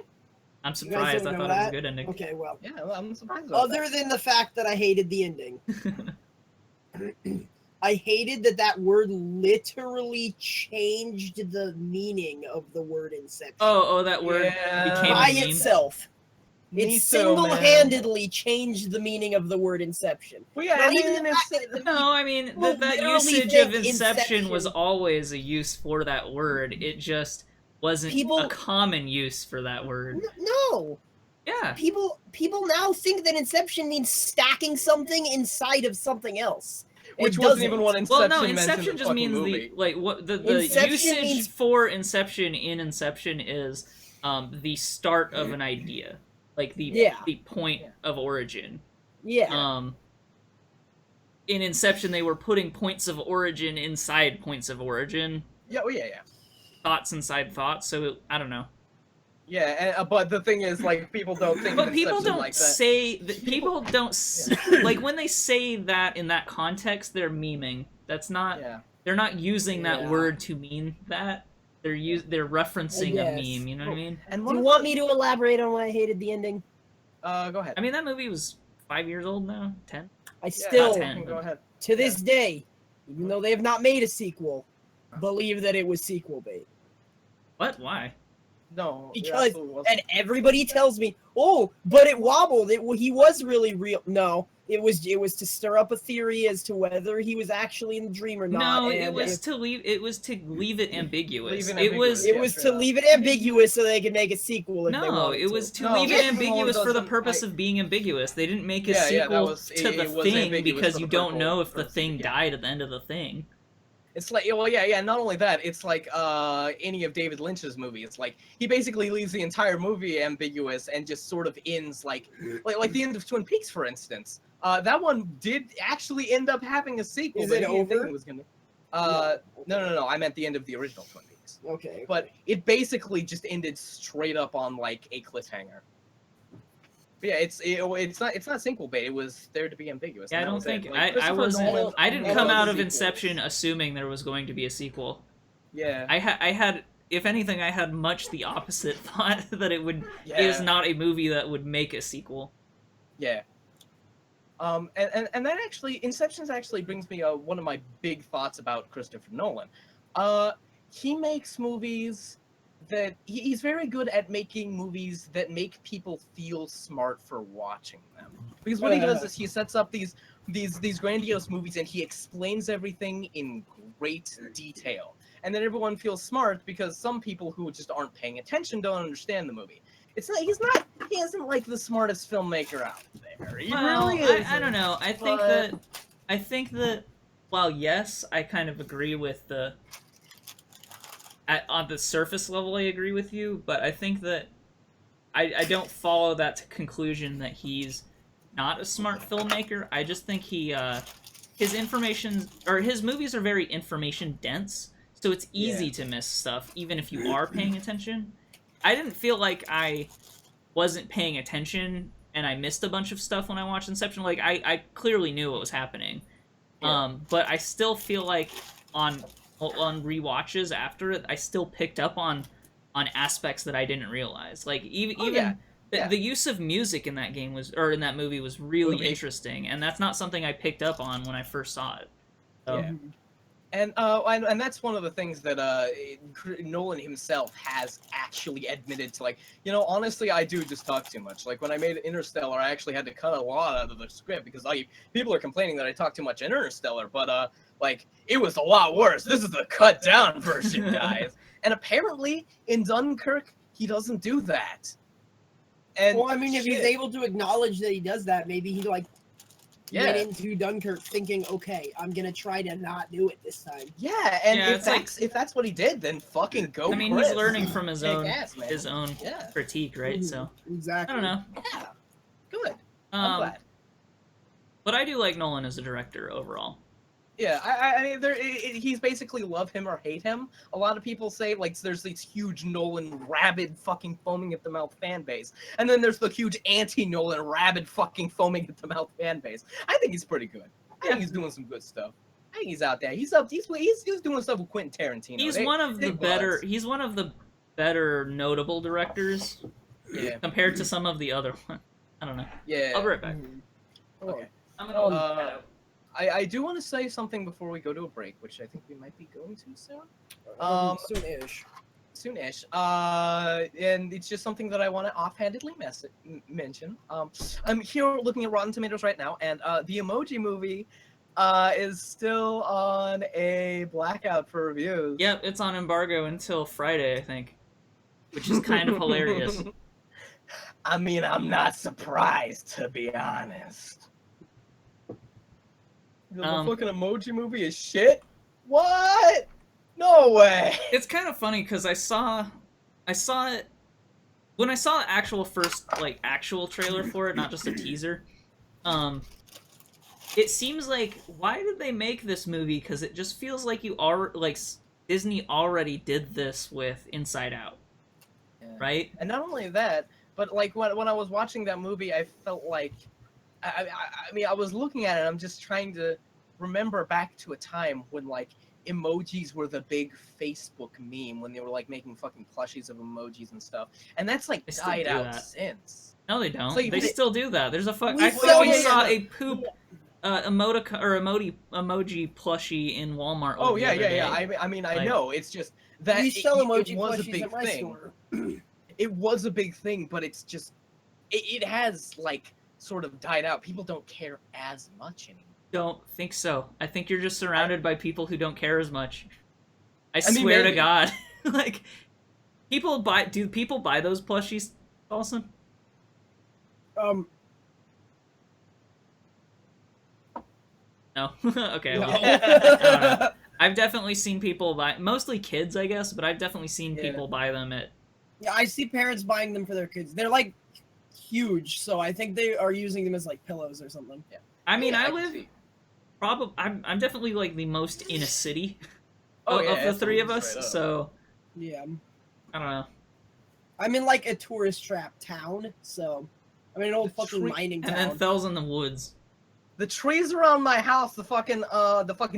I'm guys surprised. don't I know thought it was a that? good ending. okay, well, Yeah, well, I'm surprised. About other that. than the fact that I hated the ending, I hated that word literally changed the meaning of the word Inception Oh, that word Yeah. became by a meme. itself. Me It too, man. single-handedly changed the meaning of the word Inception. Well, yeah, Not and even then the it's, fact that No, I mean Well, that literally usage think of Inception was Inception. always a use for that word. It just wasn't People- a common use for that word. No, Yeah. people now think that Inception means stacking something inside of something else. which It wasn't doesn't. even what Inception Well, no, meant in Inception the just fucking means movie. the like what the Inception usage means- for Inception in Inception is the start of an idea, like Yeah. the point of origin. Yeah. In Inception, they were putting points of origin inside points of origin, Yeah, well, yeah. thoughts inside thoughts. So I don't know. Yeah, and, but the thing is, like, people don't think But of people Inception don't like that. say that. People don't like when they say that in that context. They're memeing. That's not. Yeah. They're not using that Yeah. word to mean that. They're referencing a Yes. meme. You know what I mean? And Do one you of want the- me to elaborate on why I hated the ending? Go ahead. I mean, that movie was 5 years old now. 10. I Yeah, still, not 10. Go ahead. to this day, even though they have not made a sequel, believe that it was sequel bait. What? Why? No, it Because- absolutely wasn't. And everybody tells me, "Oh, but it wobbled. He was really real." No, it was to stir up a theory as to whether he was actually in the dream or not. No, and it was to leave. It was to leave it ambiguous. Leave it It was. ambiguous, It yeah, was fair to enough. leave it ambiguous so they could make a sequel if they No, wanted it was to No, leave yeah, it no, ambiguous it for the doesn't, purpose like- of being ambiguous. They didn't make a Yeah, yeah, that sequel was- to it the was thing ambiguous because for you the don't know if the purpose, thing yeah. died at the end of the thing. It's like, well, yeah. Not only that, it's like any of David Lynch's movies. It's like he basically leaves the entire movie ambiguous and just sort of ends like the end of Twin Peaks, for instance. That one did actually end up having a sequel. Is that it he didn't think over? it was gonna. No. I meant the end of the original Twin Peaks. Okay. But it basically just ended straight up on like a cliffhanger. But yeah, it's not sequel bait. It was there to be ambiguous. Yeah, I and that don't was it. think Like, I Christopher wasn't. Nolan I didn't Nolan come out loves of sequels. Inception assuming there was going to be a sequel. Yeah. I had. If anything, I had much the opposite thought that it would. Yeah. It is not a movie that would make a sequel. Yeah. And that actually, Inception actually brings me one of my big thoughts about Christopher Nolan. He makes movies that he's very good at making movies that make people feel smart for watching them. Because what he does is he sets up these grandiose movies and he explains everything in great detail. And then everyone feels smart because some people who just aren't paying attention don't understand the movie. He isn't like the smartest filmmaker out there. He really is. I don't know. I think that while yes, I kind of agree with on the surface level, I agree with you, but I think that I don't follow that to conclusion that he's not a smart filmmaker. I just think his movies are very information dense, so it's easy to miss stuff even if you are paying attention. I didn't feel like I wasn't paying attention and I missed a bunch of stuff when I watched Inception. Like I clearly knew what was happening. But I still feel like on rewatches after it, I still picked up on aspects that I didn't realize. Like even the use of music in that in that movie was really interesting, and that's not something I picked up on when I first saw it. So. Yeah. And that's one of the things that Nolan himself has actually admitted to. Like, honestly, I do just talk too much. Like, when I made Interstellar, I actually had to cut a lot out of the script because people are complaining that I talk too much in Interstellar, but like, it was a lot worse. This is the cut down version, guys. And apparently, in Dunkirk, he doesn't do that. And well, I mean, if he's able to acknowledge that he does that, maybe he went into Dunkirk thinking, okay, I'm gonna try to not do it this time. Yeah, and if that's what he did, then fucking go. I mean, Chris. he's learning from his own Yeah. critique, right? So exactly. I don't know. Yeah, good. I'm glad. But I do like Nolan as a director overall. Yeah, I mean, he's basically love him or hate him. A lot of people say, like, there's this huge Nolan rabid fucking foaming at the mouth fan base, and then there's the huge anti-Nolan rabid fucking foaming at the mouth fan base. I think he's pretty good. I think he's doing some good stuff. I think he's out there. He's doing stuff with Quentin Tarantino. He's one of the better notable directors. Yeah. Compared to some of the other ones. I don't know. Yeah. I'll be right back. Okay. I'm gonna. I do want to say something before we go to a break, which I think we might be going to soon. Soonish. And it's just something that I want to offhandedly mention. I'm here looking at Rotten Tomatoes right now, and the Emoji Movie is still on a blackout for reviews. Yep, it's on embargo until Friday, I think, which is kind of hilarious. I mean, I'm not surprised, to be honest. The fucking Emoji Movie is shit? What? No way! It's kind of funny because I saw it when I saw the actual trailer for it, not just a teaser. It seems like, why did they make this movie? Because it just feels like Disney already did this with Inside Out, right? And not only that, but like when I was watching that movie, I felt like, I mean, I was looking at it, I'm just trying to remember back to a time when like emojis were the big Facebook meme, when they were like making fucking plushies of emojis and stuff, and that's like died out since. No, they don't. So they still do that. There's a I saw a poop emoji plushie in Walmart. Oh yeah. I mean, I know. It's just that we sell emoji it was a plushies big at my thing. store. It was a big thing, but it's just it has like sort of died out. People don't care as much anymore. Don't think so. I think you're just surrounded by people who don't care as much. I mean, swear to maybe. God. Like, do people buy those plushies, Dawson? No? Okay, well. No. I've definitely seen people buy, mostly kids, I guess, but I've definitely seen people buy them at... Yeah, I see parents buying them for their kids. They're like huge, so I think they are using them as like pillows or something. Yeah. I mean, Yeah, I live... I'm definitely like the most in a city Oh, of yeah, the three of straight us, up. so Yeah. I don't know. I'm in like a tourist trap town, so I'm in an old fucking mining And town. then Fell's in the woods. The trees around my house, the fucking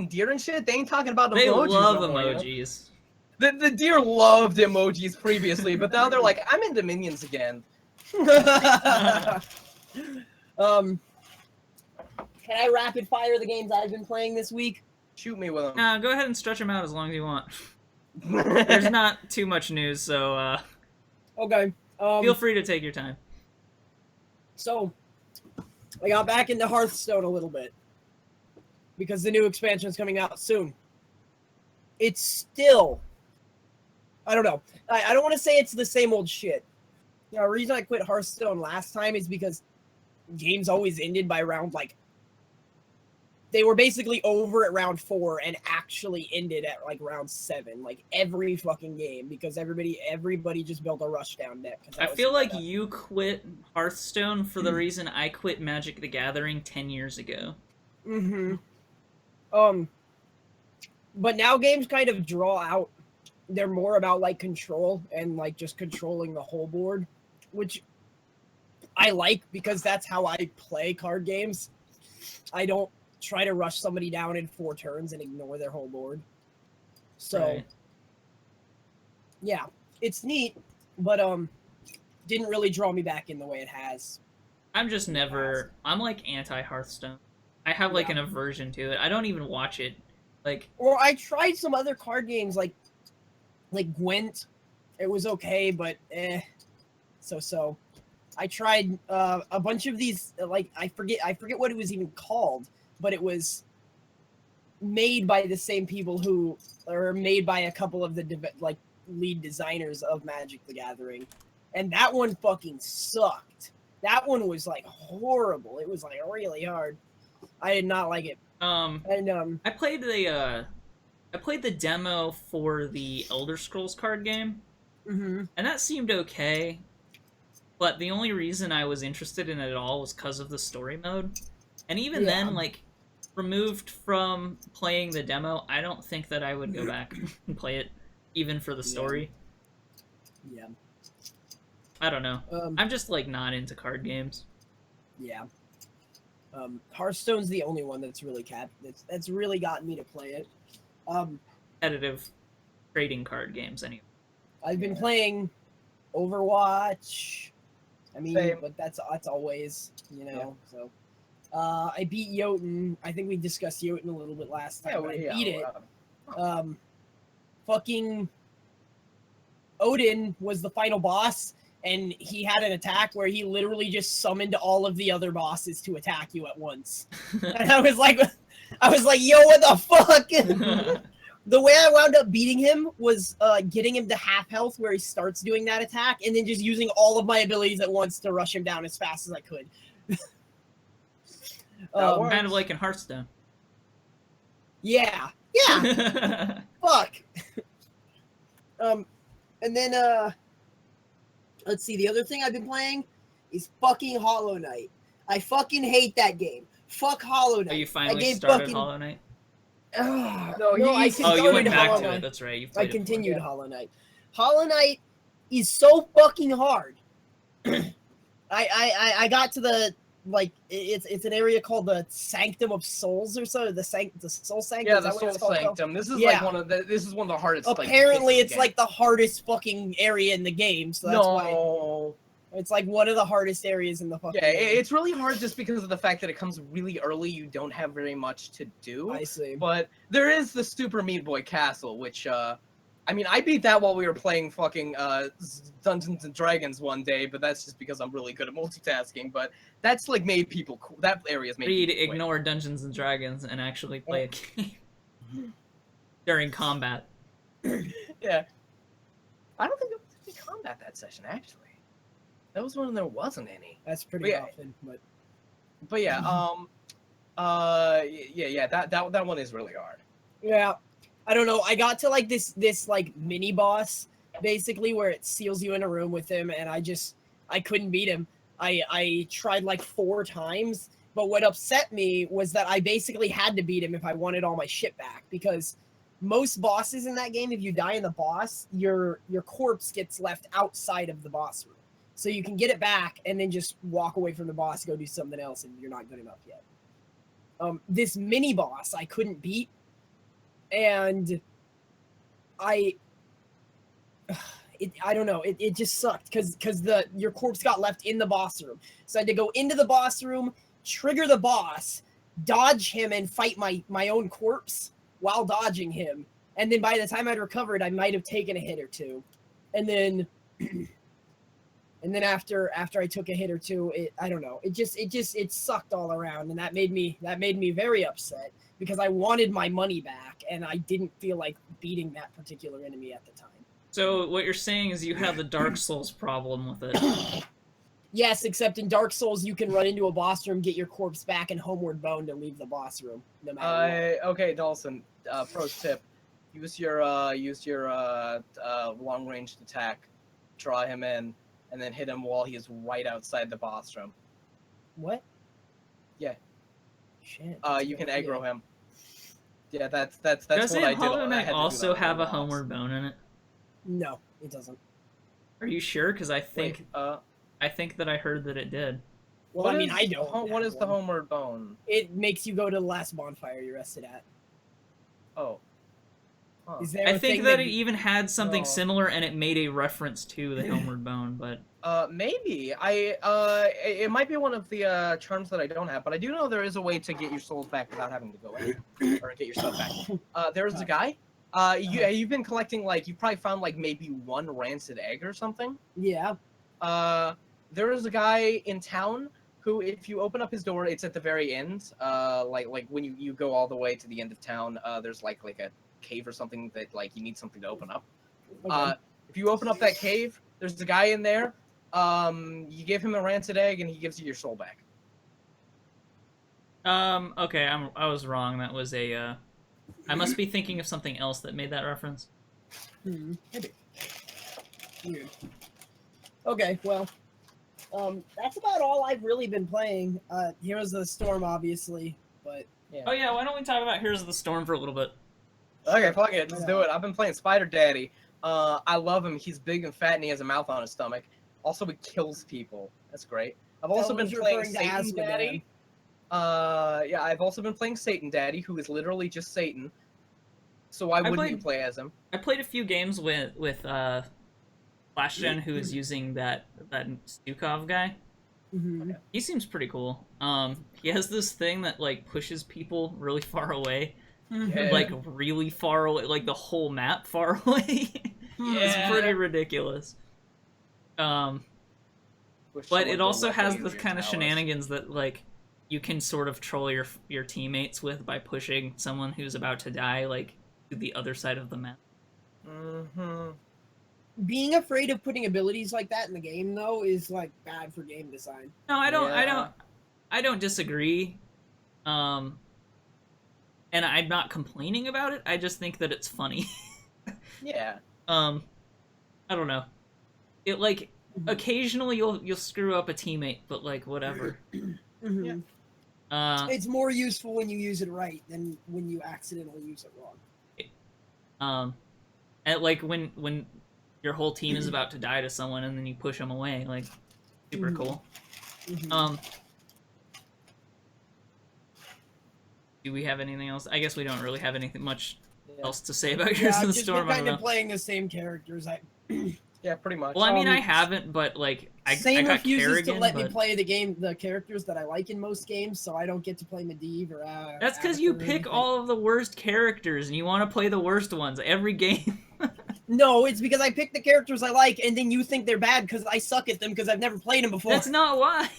deer and shit, they ain't talking about They emojis. love no more, you know? emojis. The deer loved emojis previously, but now they're like, I'm into minions again. Can I rapid fire the games I've been playing this week? Shoot me with them. Nah, go ahead and stretch them out as long as you want. There's not too much news, so Okay. feel free to take your time. So, I got back into Hearthstone a little bit because the new expansion is coming out soon. It's still, I don't know. I don't want to say it's the same old shit. The reason I quit Hearthstone last time is because games always ended by round, like, they were basically over at round 4 and actually ended at like round 7, like every fucking game, because everybody just built a rushdown deck. I feel like you quit Hearthstone for the reason I quit Magic the Gathering 10 years ago. Mm-hmm. But now games kind of draw out. They're more about like control and like just controlling the whole board, which I like because that's how I play card games. I don't try to rush somebody down in 4 turns and ignore their whole board. So, Right. yeah, it's neat, but didn't really draw me back in the way it has. I'm just never. I'm like anti-Hearthstone. I have like Yeah. an aversion to it. I don't even watch it. Like, Or I tried some other card games like Gwent. It was okay, but so. I tried a bunch of these, like I forget what it was even called, but it was made by the same people who, or made by a couple of the like lead designers of Magic the Gathering, and that one fucking sucked. That one was like horrible. It was like really hard. I did not like it. And I played the demo for the Elder Scrolls card game, mhm. and that seemed okay. But the only reason I was interested in it at all was because of the story mode. And even Yeah. then, like, removed from playing the demo, I don't think that I would go back and play it, even for the story. Yeah. I don't know. Um, I'm just, like, not into card games. Yeah. Hearthstone's the only one that's really that's really gotten me to play it. Competitive trading card games, anyway. I've been playing Overwatch. I mean, Same. but that's always, you know. So, I beat Jotun. I think we discussed Jotun a little bit last time. But I beat it. Fucking Odin was the final boss, and he had an attack where he literally just summoned all of the other bosses to attack you at once. And I was like, yo, what the fuck? The way I wound up beating him was getting him to half health where he starts doing that attack, and then just using all of my abilities at once to rush him down as fast as I could. Kind of like in Hearthstone. Yeah. Fuck. And then let's see. The other thing I've been playing is fucking Hollow Knight. I fucking hate that game. Fuck Hollow Knight. Oh, you finally game started fucking- Hollow Knight? No, you- I Oh, you went continued back Hollow to Knight. it. That's right. You I played continued Yeah. Hollow Knight. Hollow Knight is so fucking hard. I got to the like it's an area called the Sanctum of Souls or so, the Soul Sanctum. Yeah, is the that what it's Soul called? Sanctum. This is Yeah. like one of the hardest. Apparently, like, it's like the hardest fucking area in the game. So that's why no. it's like one of the hardest areas in the fucking Yeah, game. it's really hard just because of the fact that it comes really early. You don't have very much to do. I see. But there is the Super Meat Boy Castle, which I mean, I beat that while we were playing fucking Dungeons and Dragons one day, but that's just because I'm really good at multitasking. But that's like made people cool. That area's made Reed, people ignore Dungeons and Dragons and actually play a game during combat. Yeah. I don't think there was any combat that session, actually. That was when there wasn't any. That's pretty Yeah. often, but But yeah, that one is really hard. yeah, I don't know. I got to like this like mini boss basically where it seals you in a room with him, and I couldn't beat him. I tried like 4 times, but what upset me was that I basically had to beat him if I wanted all my shit back, because most bosses in that game, if you die in the boss, your corpse gets left outside of the boss room. So you can get it back and then just walk away from the boss, go do something else, and you're not good enough yet. This mini boss I couldn't beat, and I don't know. It just sucked because your corpse got left in the boss room. So I had to go into the boss room, trigger the boss, dodge him, and fight my own corpse. while dodging him. And then by the time I'd recovered, I might have taken a hit or two. And then after I took a hit or two, I don't know. It sucked all around, and that made me very upset because I wanted my money back and I didn't feel like beating that particular enemy at the time. So what you're saying is you have the Dark Souls problem with it. Yes, except in Dark Souls, you can run into a boss room, get your corpse back, and homeward bound and leave the boss room, no matter what. Okay, Dawson. Pro tip: use your long range attack, draw him in, and then hit him while he's right outside the boss room. What? Yeah. Shit. You can aggro him. Yeah, that's Doesn't what I did. Hollow I Knight had to do also that have a once. homeward bone in it? No, it doesn't. Are you sure? Because I think Wait, I think that I heard that it did. Well, what I mean, is- I don't. What have is the one. homeward bone? It makes you go to the last bonfire you rested at. Oh. Huh. Is there I a think thing that it even had something No. similar, and it made a reference to the homeward bone, but Maybe it might be one of the charms that I don't have, but I do know there is a way to get your souls back without having to go in or get your stuff back. There's a guy. You've been collecting you probably found maybe one rancid egg or something. Yeah. There is a guy in town who, if you open up his door, it's at the very end. Like when you go all the way to the end of town, there's like a cave or something that you need something to open up. Okay. If you open up that cave, there's a guy in there. You give him a rancid egg, and he gives you your soul back. okay, I was wrong. That was a I must be thinking of something else that made that reference. Maybe. Weird. Okay, well, that's about all I've really been playing. Heroes of the Storm, obviously, but Yeah. Oh yeah, why don't we talk about Heroes of the Storm for a little bit? Okay, fuck it, let's do it. I've been playing Spider Daddy. I love him. He's big and fat, and he has a mouth on his stomach. Also, he kills people. That's great. I've also been playing Satan Daddy. Yeah, I've also been playing Satan Daddy, who is literally just Satan. So why wouldn't you play as him? I played a few games with FlashGen, who is using that Stukov guy. Mhm. He seems pretty cool. He has this thing that pushes people really far away, Yeah. really far away, the whole map far away. It's pretty ridiculous. But it also has the kind of shenanigans that you can sort of troll your teammates with by pushing someone who's about to die to the other side of the map. Mm-hmm. Being afraid of putting abilities like that in the game, though, is bad for game design. No, I don't. Yeah. I don't disagree. And I'm not complaining about it. I just think that it's funny. Yeah. I don't know. It occasionally you'll screw up a teammate, but whatever. Mhm. Yeah. It's more useful when you use it right than when you accidentally use it wrong. And when your whole team is about to die to someone and then you push them away, super cool. Mhm. Do we have anything else? I guess we don't really have anything much Yeah. else to say about Yeah, Heroes of I've the just Storm. been I kind don't of know. playing the same characters. Yeah, pretty much. Well, I mean, I Um, haven't, but I Same got refuses Kerrigan, to let me but play the characters that I like in most games, so I don't get to play Medivh or. that's because you Abathur or pick anything. all of the worst characters and you want to play the worst ones every game. No, it's because I pick the characters I like, and then you think they're bad because I suck at them because I've never played them before. That's not why.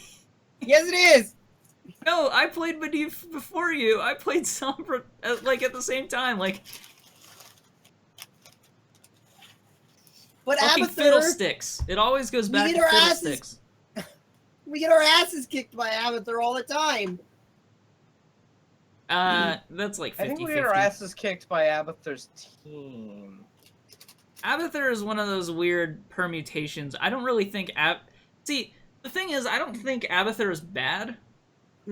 Yes, it is. No, I played Medivh before you. I played Sombra at the same time. But Fucking Abathur, fiddlesticks. It always goes back get to our asses- fiddlesticks. we get our asses kicked by Abathur all the time. That's 50-50. I think we get our asses kicked by Abathur's team. Abathur is one of those weird permutations. I don't really think See, the thing is, I don't think Abathur is bad.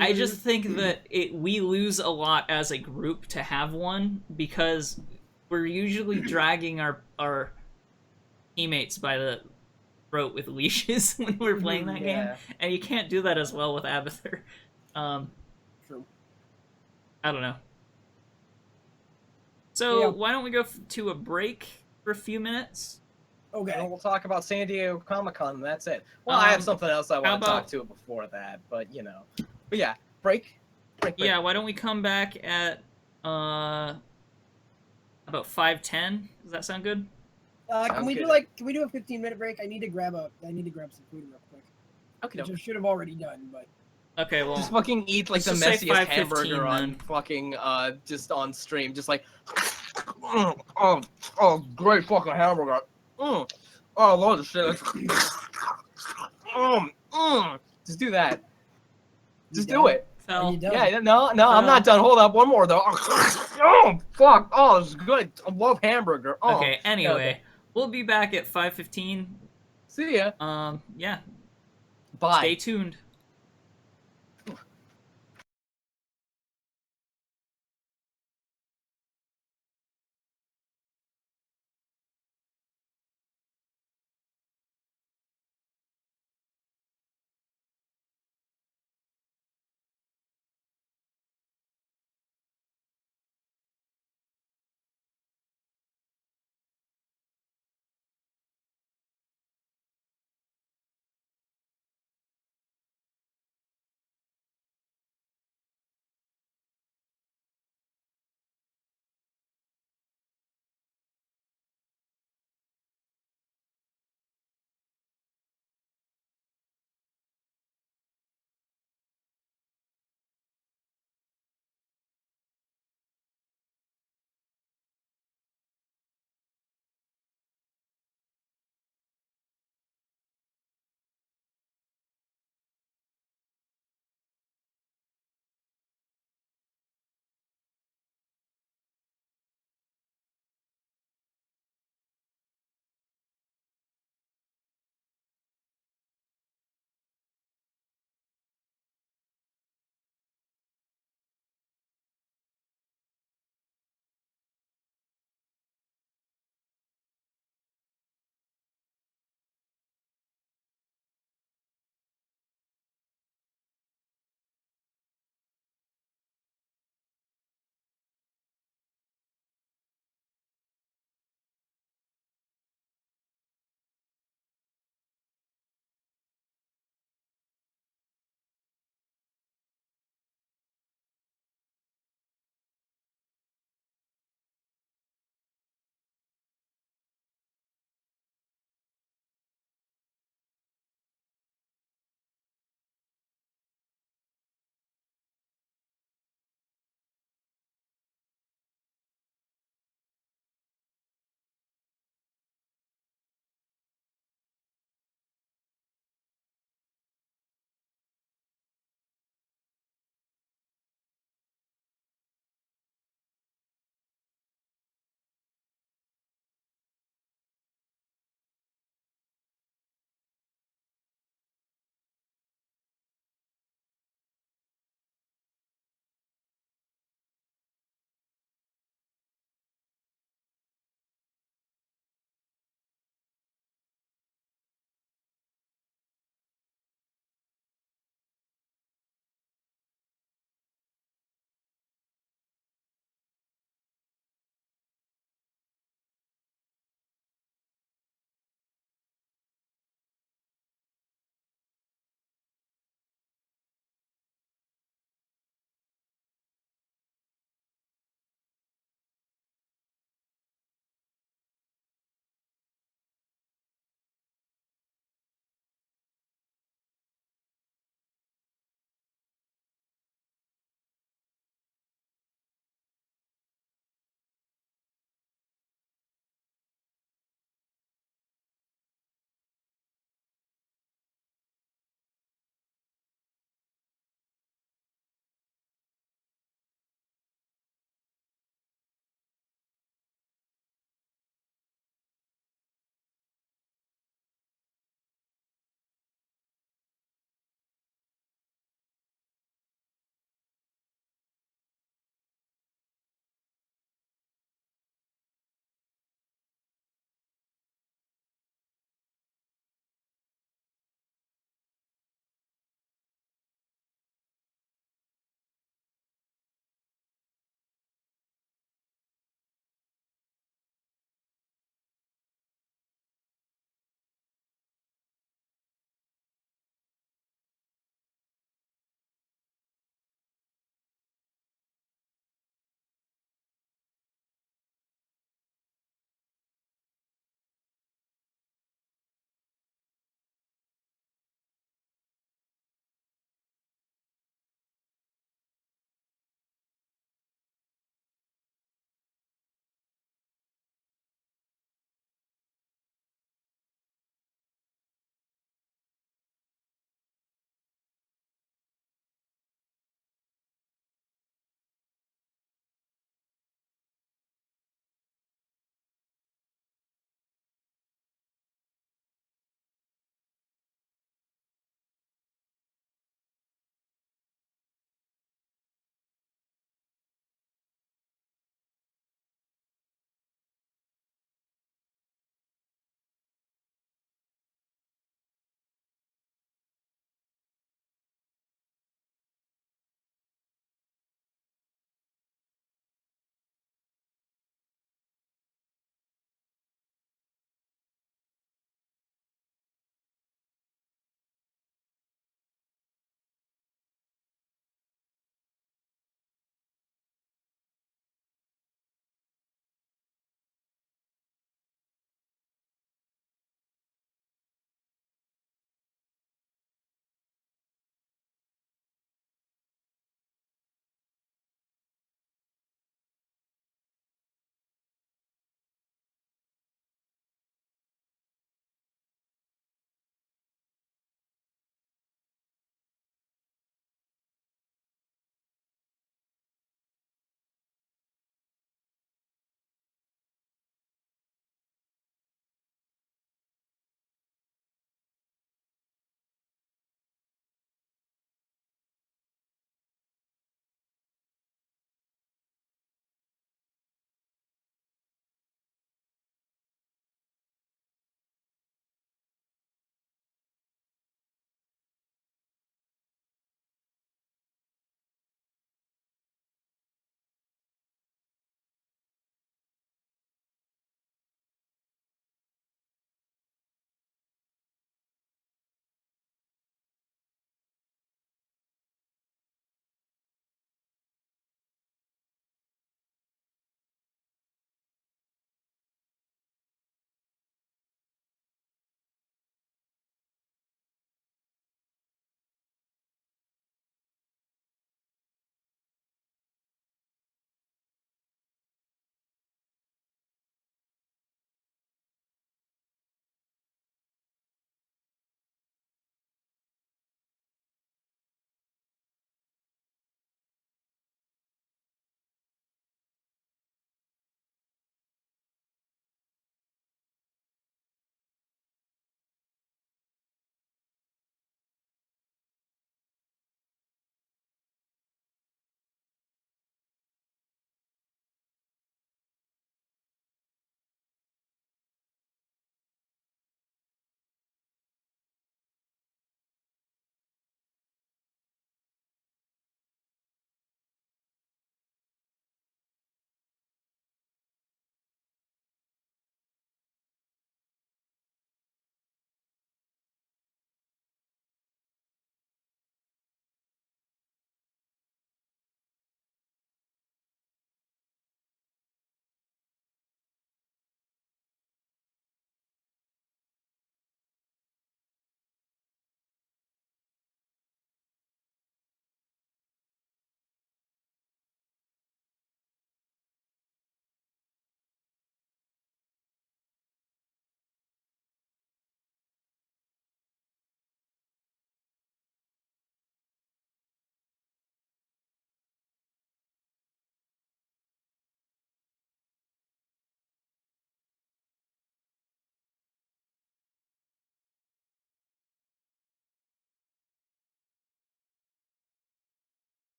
I just think that we lose a lot as a group to have one because we're usually dragging our teammates by the throat with leashes when we're playing that game, Yeah. and you can't do that as well with Abathur. True. I don't know. So Yeah. why don't we go to a break for a few minutes? Okay. And we'll talk about San Diego Comic-Con, and that's it. Well, I have something else I how want to talk about- to before that, but But yeah, break. Yeah, why don't we come back at About 5:10. Does that sound good? Can Sounds we good. do can we do a 15-minute break? I need to grab some food real quick. Okay. Which I should have already done, but Okay, well, Just fucking eat like let's the just say messiest 5:15 hamburger on then. fucking just on stream, just like oh great fucking hamburger. Oh I love this shit. Just do that. Just do it. Are Fell. you done? Yeah, no, I'm not done. Hold up, one more though. Oh fuck! Oh, this is good. I love hamburger. Oh, Okay, anyway, okay. we'll be back at 5:15. See ya. Yeah, Bye. stay tuned.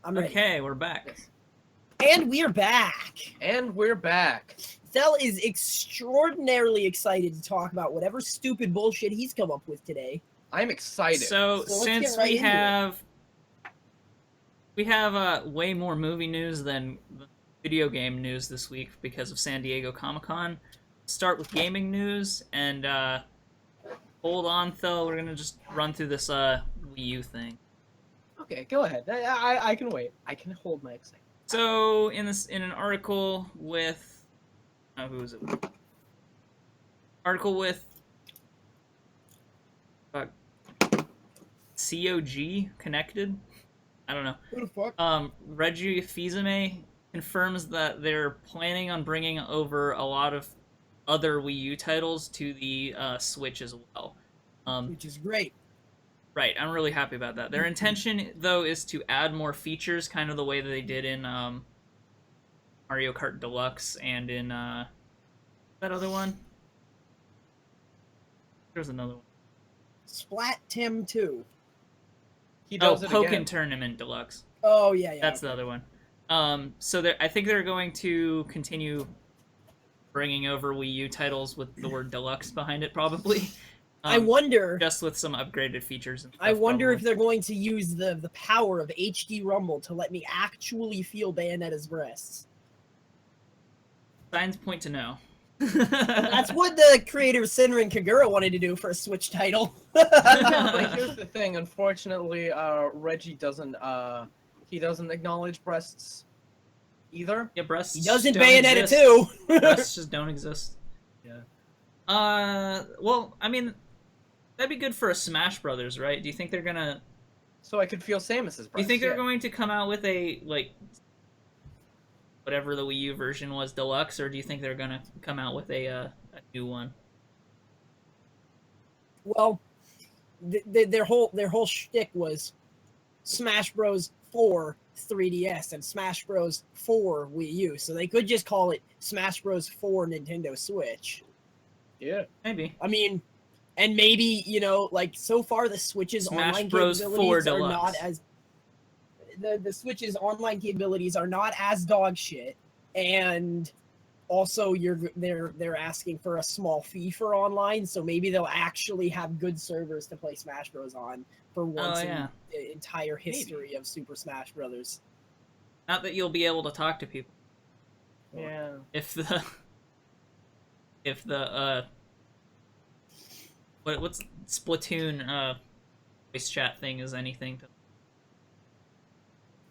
I'm ready. Okay, we're back. Yes. And we're back. And we're back. Thel is extraordinarily excited to talk about whatever stupid bullshit he's come up with today. I'm excited. So let's since get right we into it. have way more movie news than video game news this week because of San Diego Comic-Con. Start with gaming news and hold on, Thel. We're gonna just run through this Wii U thing. Okay, go ahead. I can wait. I can hold my excitement. So in an article with who is it? Article with COG Connected. I don't know. Who the fuck? Reggie Fils-Aimé confirms that they're planning on bringing over a lot of other Wii U titles to the Switch as well. Which is great. Right, I'm really happy about that. Their intention, though, is to add more features, kind of the way that they did in Mario Kart Deluxe and in that other one. There's another one. Splat Tim 2. He Oh, does it Pokken again. Tournament Deluxe. Oh, yeah. That's the other one. So I think they're going to continue bringing over Wii U titles with the word Deluxe behind it, probably. I wonder. Just with some upgraded features. And stuff, I wonder probably. if they're going to use the power of HD Rumble to let me actually feel Bayonetta's breasts. Signs point to no. That's what the creator of Senran Kagura wanted to do for a Switch title. Like, here's the thing. Unfortunately, Reggie doesn't. He doesn't acknowledge breasts either. Yeah, breasts. He does in don't Bayonetta exist. too. Breasts just don't exist. Yeah. Well, I mean, that'd be good for a Smash Brothers, right? Do you think they're gonna? So I could feel Samus's breasts. Do you think they're yeah. going to come out with a whatever the Wii U version was, Deluxe, or do you think they're gonna come out with a new one? Well, their whole shtick was Smash Bros. 4 3DS and Smash Bros. 4 Wii U, so they could just call it Smash Bros. 4 Nintendo Switch. Yeah. Maybe. I mean, and maybe, like, so far the Switch's Smash online Bros. 4 capabilities are Deluxe. not as the Switch's online capabilities are not as dog shit, and also they're asking for a small fee for online, so maybe they'll actually have good servers to play Smash Bros. On for once in the entire history of Super Smash Brothers. Not that you'll be able to talk to people. Yeah. If the what's Splatoon voice chat thing is anything to.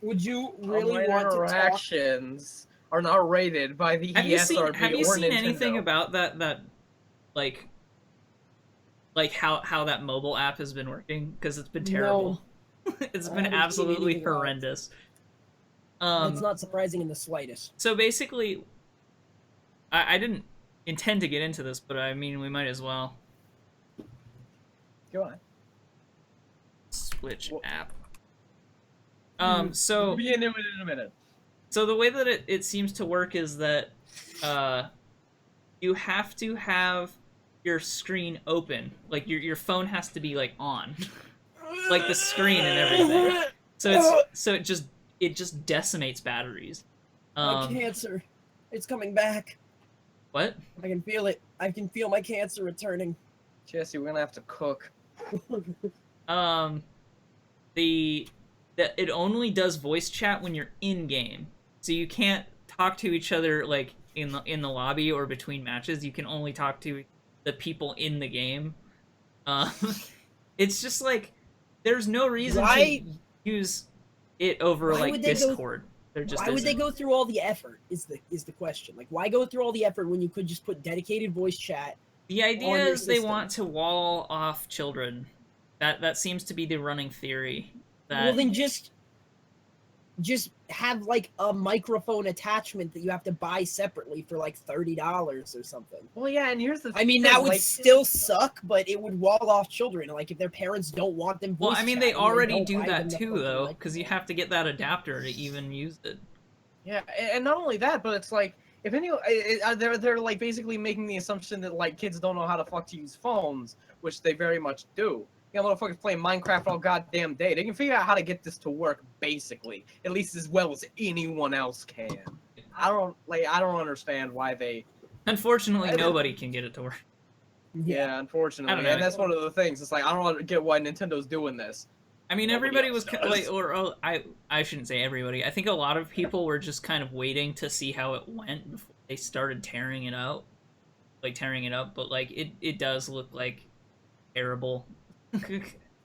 Would you really Online want to talk? interactions are not rated by the Have you ESRB seen or anything Nintendo. about that like how that mobile app has been working? Because it's been terrible. It's I been haven't seen absolutely anything about it. horrendous. It's not surprising in the slightest. So basically, I didn't intend to get into this, but I mean we might as well. Go on. Switch Well- app. We'll So be into it in a minute. So the way that it seems to work is that you have to have your screen open. Like your phone has to be like on. Like the screen and everything. So it just decimates batteries. My cancer. It's coming back. What? I can feel it. I can feel my cancer returning. Jesse, we're gonna have to cook. It only does voice chat when you're in game. So you can't talk to each other like in the lobby or between matches. You can only talk to the people in the game. It's just like there's no reason to use it over Why like would they Discord. There just Why would they isn't. go through all the effort? Is the question. Like, why go through all the effort when you could just put dedicated voice chat? The idea on your is they system? want to wall off children. That seems to be the running theory. That Well, then just have like a microphone attachment that you have to buy separately for like $30 or something. Well, yeah, and here's the I mean, thing, that would like, still suck, but it would wall off children. Like, if their parents don't want them voice Well, I mean, they chatting, already don't do buy that them the too, fucking though, microphone. because you have to get that adapter to even use it. Yeah, and not only that, but it's like if any, they're like basically making the assumption that like kids don't know how to fuck to use phones, which they very much do. You got motherfuckers playing Minecraft all goddamn day. They can figure out how to get this to work, basically, at least as well as anyone else can. I don't understand why they. Unfortunately, nobody can get it to work. Yeah, unfortunately, I don't know. and that's one of the things. It's like I don't get why Nintendo's doing this. I mean, Nobody everybody else was does. I shouldn't say everybody. I think a lot of people were just kind of waiting to see how it went before they started tearing it out, like tearing it up. But like it does look like terrible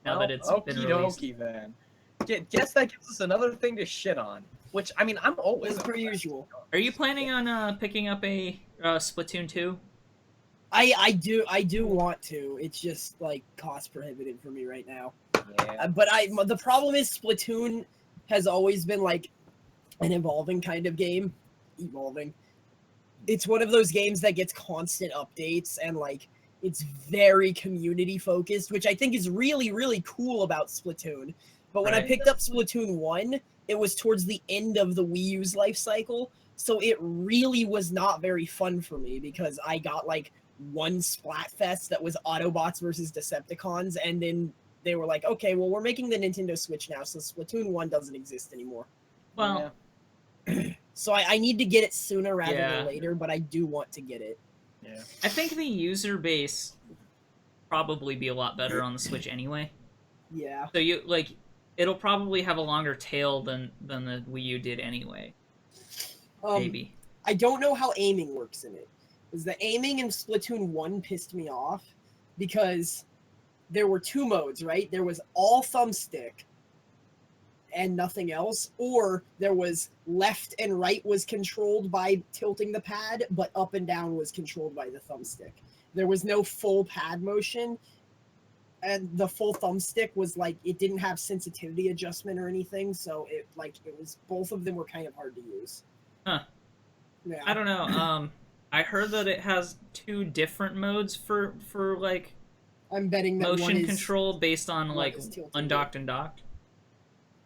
now that it's been released. Okie dokie, then. Guess that gives us another thing to shit on. Which I mean, I'm always As per usual. Are you planning on picking up a Splatoon 2? I do want to. It's just like cost prohibitive for me right now. Yeah. But the problem is Splatoon has always been like an evolving kind of game. Evolving. It's one of those games that gets constant updates and like it's very community focused, which I think is really, really cool about Splatoon. But when I Right. picked up Splatoon 1, it was towards the end of the Wii U's life cycle. So it really was not very fun for me because I got like one Splatfest that was Autobots versus Decepticons, and then they were like, okay, well, we're making the Nintendo Switch now, so Splatoon 1 doesn't exist anymore. Well, So I need to get it sooner rather Yeah. than later, but I do want to get it. Yeah. I think the user base probably be a lot better on the Switch anyway. Yeah. So you like it'll probably have a longer tail than the Wii U did anyway. Maybe. I don't know how aiming works in it. Because the aiming in Splatoon 1 pissed me off because there were two modes, right? There was all thumbstick and nothing else, or there was left and right was controlled by tilting the pad, but up and down was controlled by the thumbstick. There was no full pad motion, and the full thumbstick was like it didn't have sensitivity adjustment or anything, so it was both of them were kind of hard to use. Huh. Yeah. I don't know. I heard that it has two different modes for like I'm betting that one motion is, control based on one like is tilted. undocked and docked.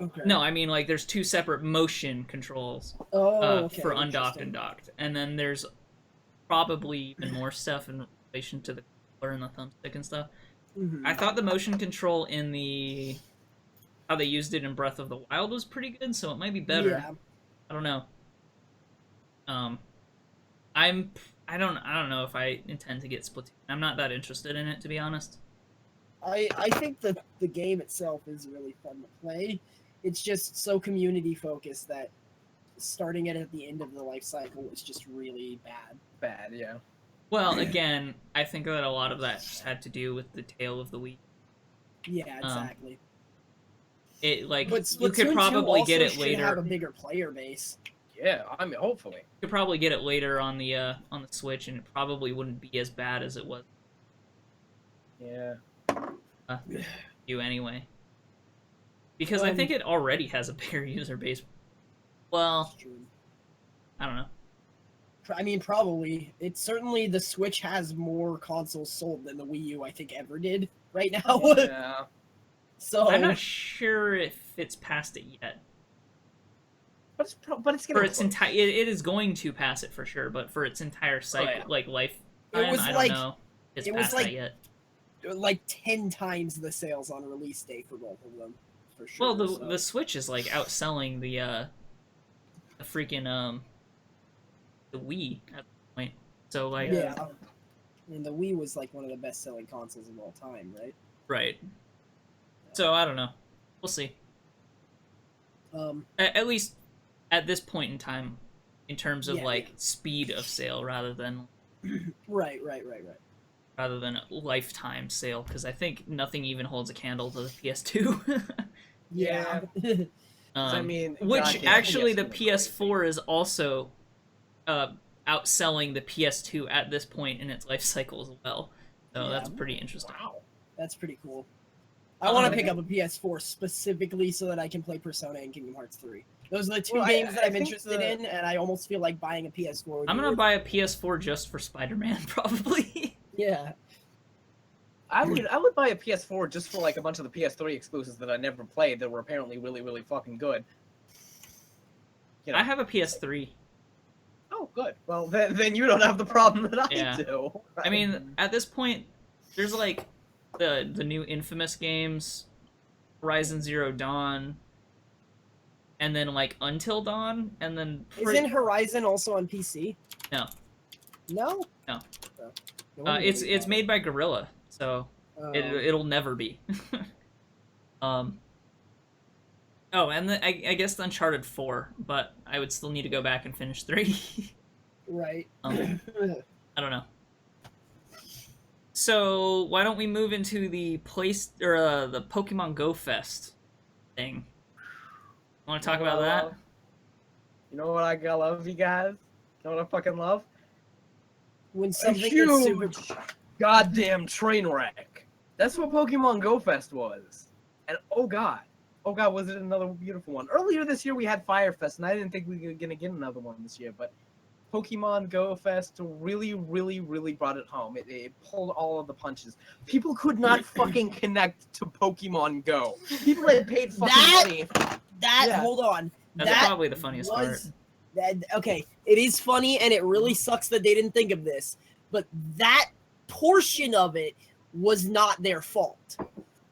Okay. No, I mean like there's two separate motion controls Okay, for undocked interesting. and docked, and then there's probably even more stuff in relation to the controller and the thumbstick and stuff. Mhm. I thought the motion control in the how they used it in Breath of the Wild was pretty good, so it might be better. Yeah. I don't know. I don't know if I intend to get Splatoon. I'm not that interested in it, to be honest. I think that the game itself is really fun to play. It's just so community focused that starting it at the end of the life cycle was just really bad. Bad, yeah. Well, again, I think that a lot of that just had to do with the tail of the Wii. Yeah, exactly. It like But you could Splatoon 2 probably get also it should later. have a bigger player base. Yeah, I mean, hopefully. You could probably get it later on the Switch, and it probably wouldn't be as bad as it was Yeah. you anyway. Because I think it already has a bigger user base. Well, That's true. I don't know. I mean, probably. It's certainly the Switch has more consoles sold than the Wii U I think ever did right now. Yeah. So I'm not sure if it's past it yet. But it's For gonna its entire, it is going to pass it for sure. But for its entire cycle, yeah. like lifetime, It was I don't like- know. If it's it was past like- that yet. like 10 times the sales on release day for both of them, for sure. Well, so. the Switch is like outselling the freaking the Wii at the point. So like, Yeah. And the Wii was like one of the best selling consoles of all time, right? right. So I don't know. We'll see. At least at this point in time, in terms of Yeah, like speed of sale rather than Right. a lifetime sale, because I think nothing even holds a candle to the PS2. Yeah. I mean, which goddamn, actually the PS2 PS4 is also outselling the PS2 at this point in its life cycle as well. So Yeah. that's pretty interesting. Wow. That's pretty cool. I want to pick up a PS4 specifically so that I can play Persona and Kingdom Hearts 3. Those are the two Well, games that I I'm think interested in, and I almost feel like buying a PS4. I'm gonna buy a PS4 just for Spider-Man, probably. Yeah. I would buy a PS4 just for like a bunch of the PS3 exclusives that I never played that were apparently really, really fucking good. You know. I have a PS3. Oh, good. Well, then you don't have the problem that I Yeah. do. I mean, at this point, there's like the new Infamous games, Horizon Zero Dawn, and then like Until Dawn, and then Isn't Horizon also on PC? No. No. No. Oh. No wonder It's we got it. made by Guerrilla, so Oh. it'll never be. Oh, and I guess the Uncharted 4, but I would still need to go back and finish 3. Right. I don't know. So why don't we move into the the Pokemon Go Fest thing? Want to talk about that? You know what I love, you guys? You know what I fucking love? When A something huge gets super. goddamn train wreck. That's what Pokemon Go Fest was. And oh god, was it another beautiful one? Earlier this year we had Fire Fest, and I didn't think we were gonna get another one this year, but Pokemon Go Fest really, really, really brought it home. It pulled all of the punches. People could not fucking connect to Pokemon Go. People had paid fucking money. Yeah. Hold on. That's that probably the funniest part. Okay, it is funny, and it really sucks that they didn't think of this, but that portion of it was not their fault.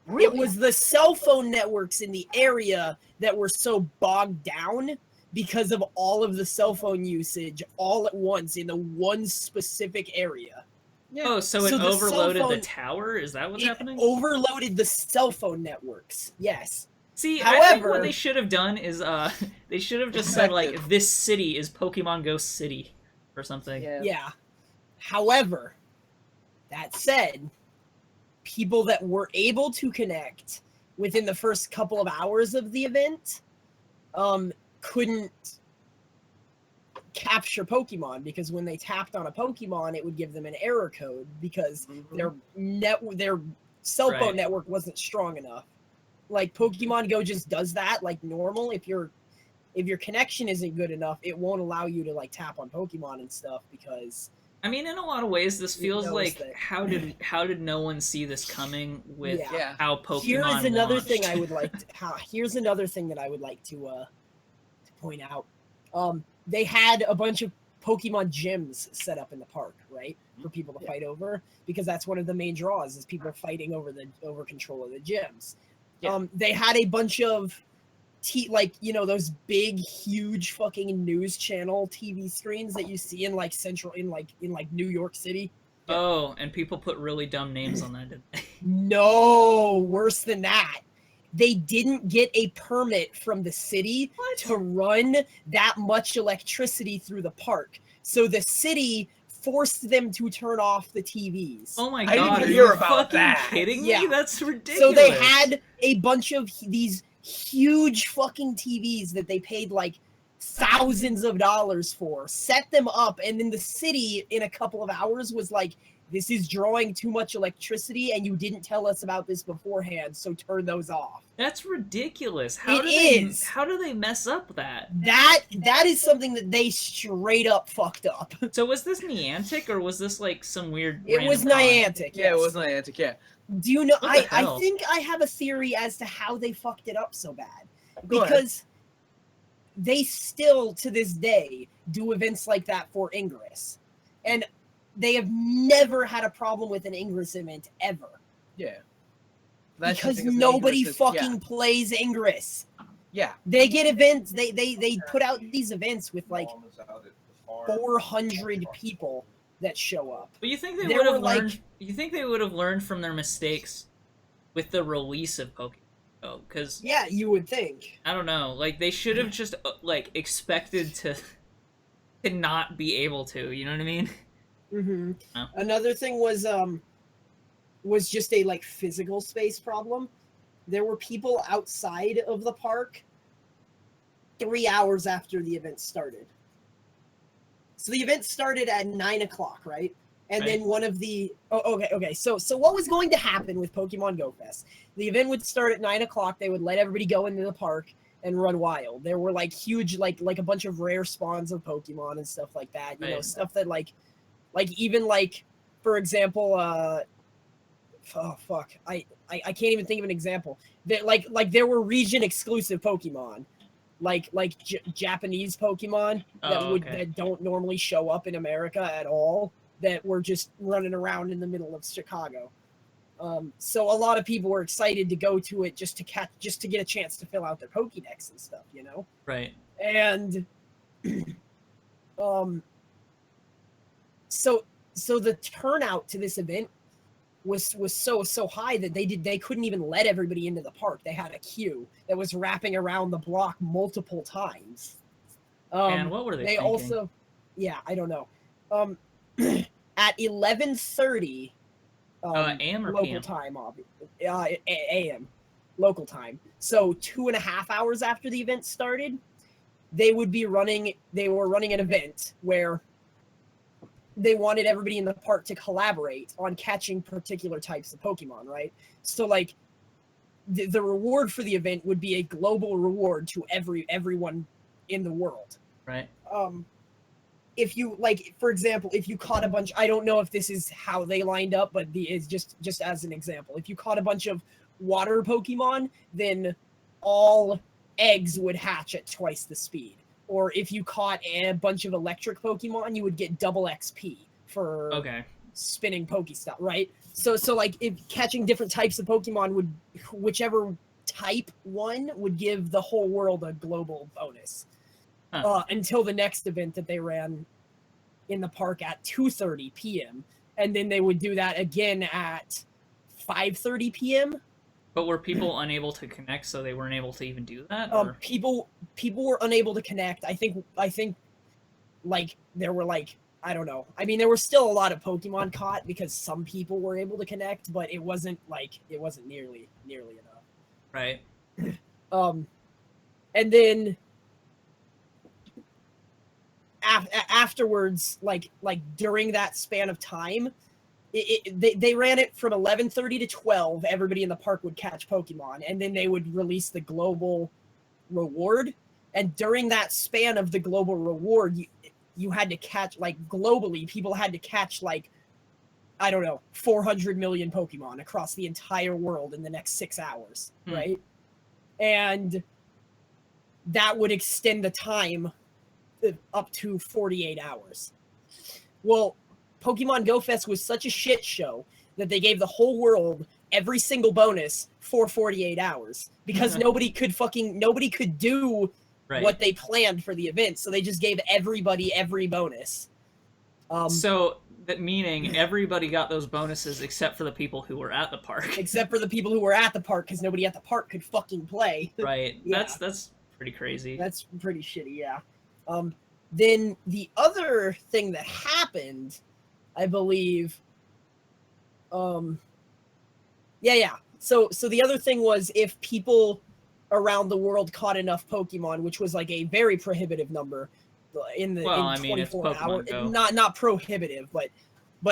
Really? It was the cell phone networks in the area that were so bogged down because of all of the cell phone usage all at once in the one specific area. Yeah. Oh, so it So the cell overloaded the phone- tower? Is that what's It happening? overloaded the cell phone networks. Yes. See, I think However- what they should have done is they should have just said like this city is Pokemon Go City or something. Yeah. However, that said, people that were able to connect within the first couple of hours of the event couldn't capture Pokemon, because when they tapped on a Pokemon, it would give them an error code because their cell phone Right. network wasn't strong enough. Like Pokemon Go just does that like normal. If your connection isn't good enough, it won't allow you to like tap on Pokemon and stuff because I mean, in a lot of ways, this feels knows like that- how did no one see this coming with Yeah. how Pokemon Here is another launched? thing I would like here's another thing that I would like to point out. They had a bunch of Pokemon gyms set up in the park, right? For people to fight over, because that's one of the main draws is people fighting over control of the gyms. Yeah. They had a bunch of those big, huge fucking news channel TV screens that you see in like New York City. Oh, and people put really dumb names on that, didn't they? No, worse than that. They didn't get a permit from the city to run that much electricity through the park. So the city forced them to turn off the TVs. Oh my I god, didn't are hear you about fucking that. kidding Yeah. me? That's ridiculous. So they had a bunch of these huge fucking TVs that they paid like thousands of dollars for, set them up, and then the city in a couple of hours was like, this is drawing too much electricity and you didn't tell us about this beforehand, so turn those off. That's ridiculous. It is. How do they mess up that? That is something that they straight up fucked up. So was this Niantic or was this like some weird It was random con? Niantic. Yeah, yes. it was Niantic, yeah. Do you know? What the I hell? think I have a theory as to how they fucked it up so bad. Go ahead. Because they still, to this day, do events like that for Ingress. And they have never had a problem with an Ingress event ever. Yeah. Because nobody fucking plays Ingress. Yeah. They get events, they put out these events with like 400 people that show up. But you think they There would have were, like- learned? You think they would have learned from their mistakes with the release of Pokemon Go? Because Yeah, you would think. I don't know, like they should have just like expected to not be able to. You know what I mean? Mm-hmm. Oh. Another thing was just a like physical space problem. There were people outside of the park 3 hours after the event started. So the event started at 9 o'clock, right? And then one of the okay. So what was going to happen with Pokemon Go Fest? The event would start at 9 o'clock. They would let everybody go into the park and run wild. There were like huge like a bunch of rare spawns of Pokemon and stuff like that. You know, Right. stuff that like even like, for example, I can't even think of an example. That like there were region exclusive Pokemon, like Japanese Pokemon that don't normally show up in America at all, that were just running around in the middle of Chicago. So a lot of people were excited to go to it just to get a chance to fill out their Pokédex and stuff, you know? Right. And so the turnout to this event was so high that they couldn't even let everybody into the park. They had a queue that was wrapping around the block multiple times. And what were they thinking? Also, yeah, I don't know. At 11:30 AM or local PM? time, AM local time. So 2.5 hours after the event started, they were running an event where they wanted everybody in the park to collaborate on catching particular types of Pokemon, right? So like the reward for the event would be a global reward to everyone in the world. Right. If you, like, for example, if you caught a bunch, I don't know if this is how they lined up, but it's just as an example. If you caught a bunch of water Pokemon, then all eggs would hatch at twice the speed. Or if you caught a bunch of electric Pokemon, you would get double XP for spinning Pokestop, right? So like, if catching different types of Pokemon would, whichever type one would give the whole world a global bonus. Until the next event that they ran in the park at 2:30 p.m. And then they would do that again at 5:30 p.m. But were people unable to connect, so they weren't able to even do that? People were unable to connect. I think like there were like, I don't know. I mean, there were still a lot of Pokemon caught because some people were able to connect, but it wasn't nearly enough. Right. And then afterwards, like during that span of time, they ran it from 11:30 to 12. Everybody in the park would catch Pokemon, and then they would release the global reward. And during that span of the global reward, you had to catch, like, globally, people had to catch, like, I don't know, 400 million Pokemon across the entire world in the next 6 hours, right? And that would extend the time up to 48 hours. Well, Pokemon Go Fest was such a shit show that they gave the whole world every single bonus for 48 hours because nobody could do what they planned for the event. So they just gave everybody every bonus. So that meaning everybody got those bonuses except for the people who were at the park. Except for the people who were at the park, because nobody at the park could fucking play. Right. Yeah. That's pretty crazy. That's pretty shitty, yeah. Then the other thing that happened, I believe, So the other thing was, if people around the world caught enough Pokemon, which was like a very prohibitive number in 24 hours. Not prohibitive, but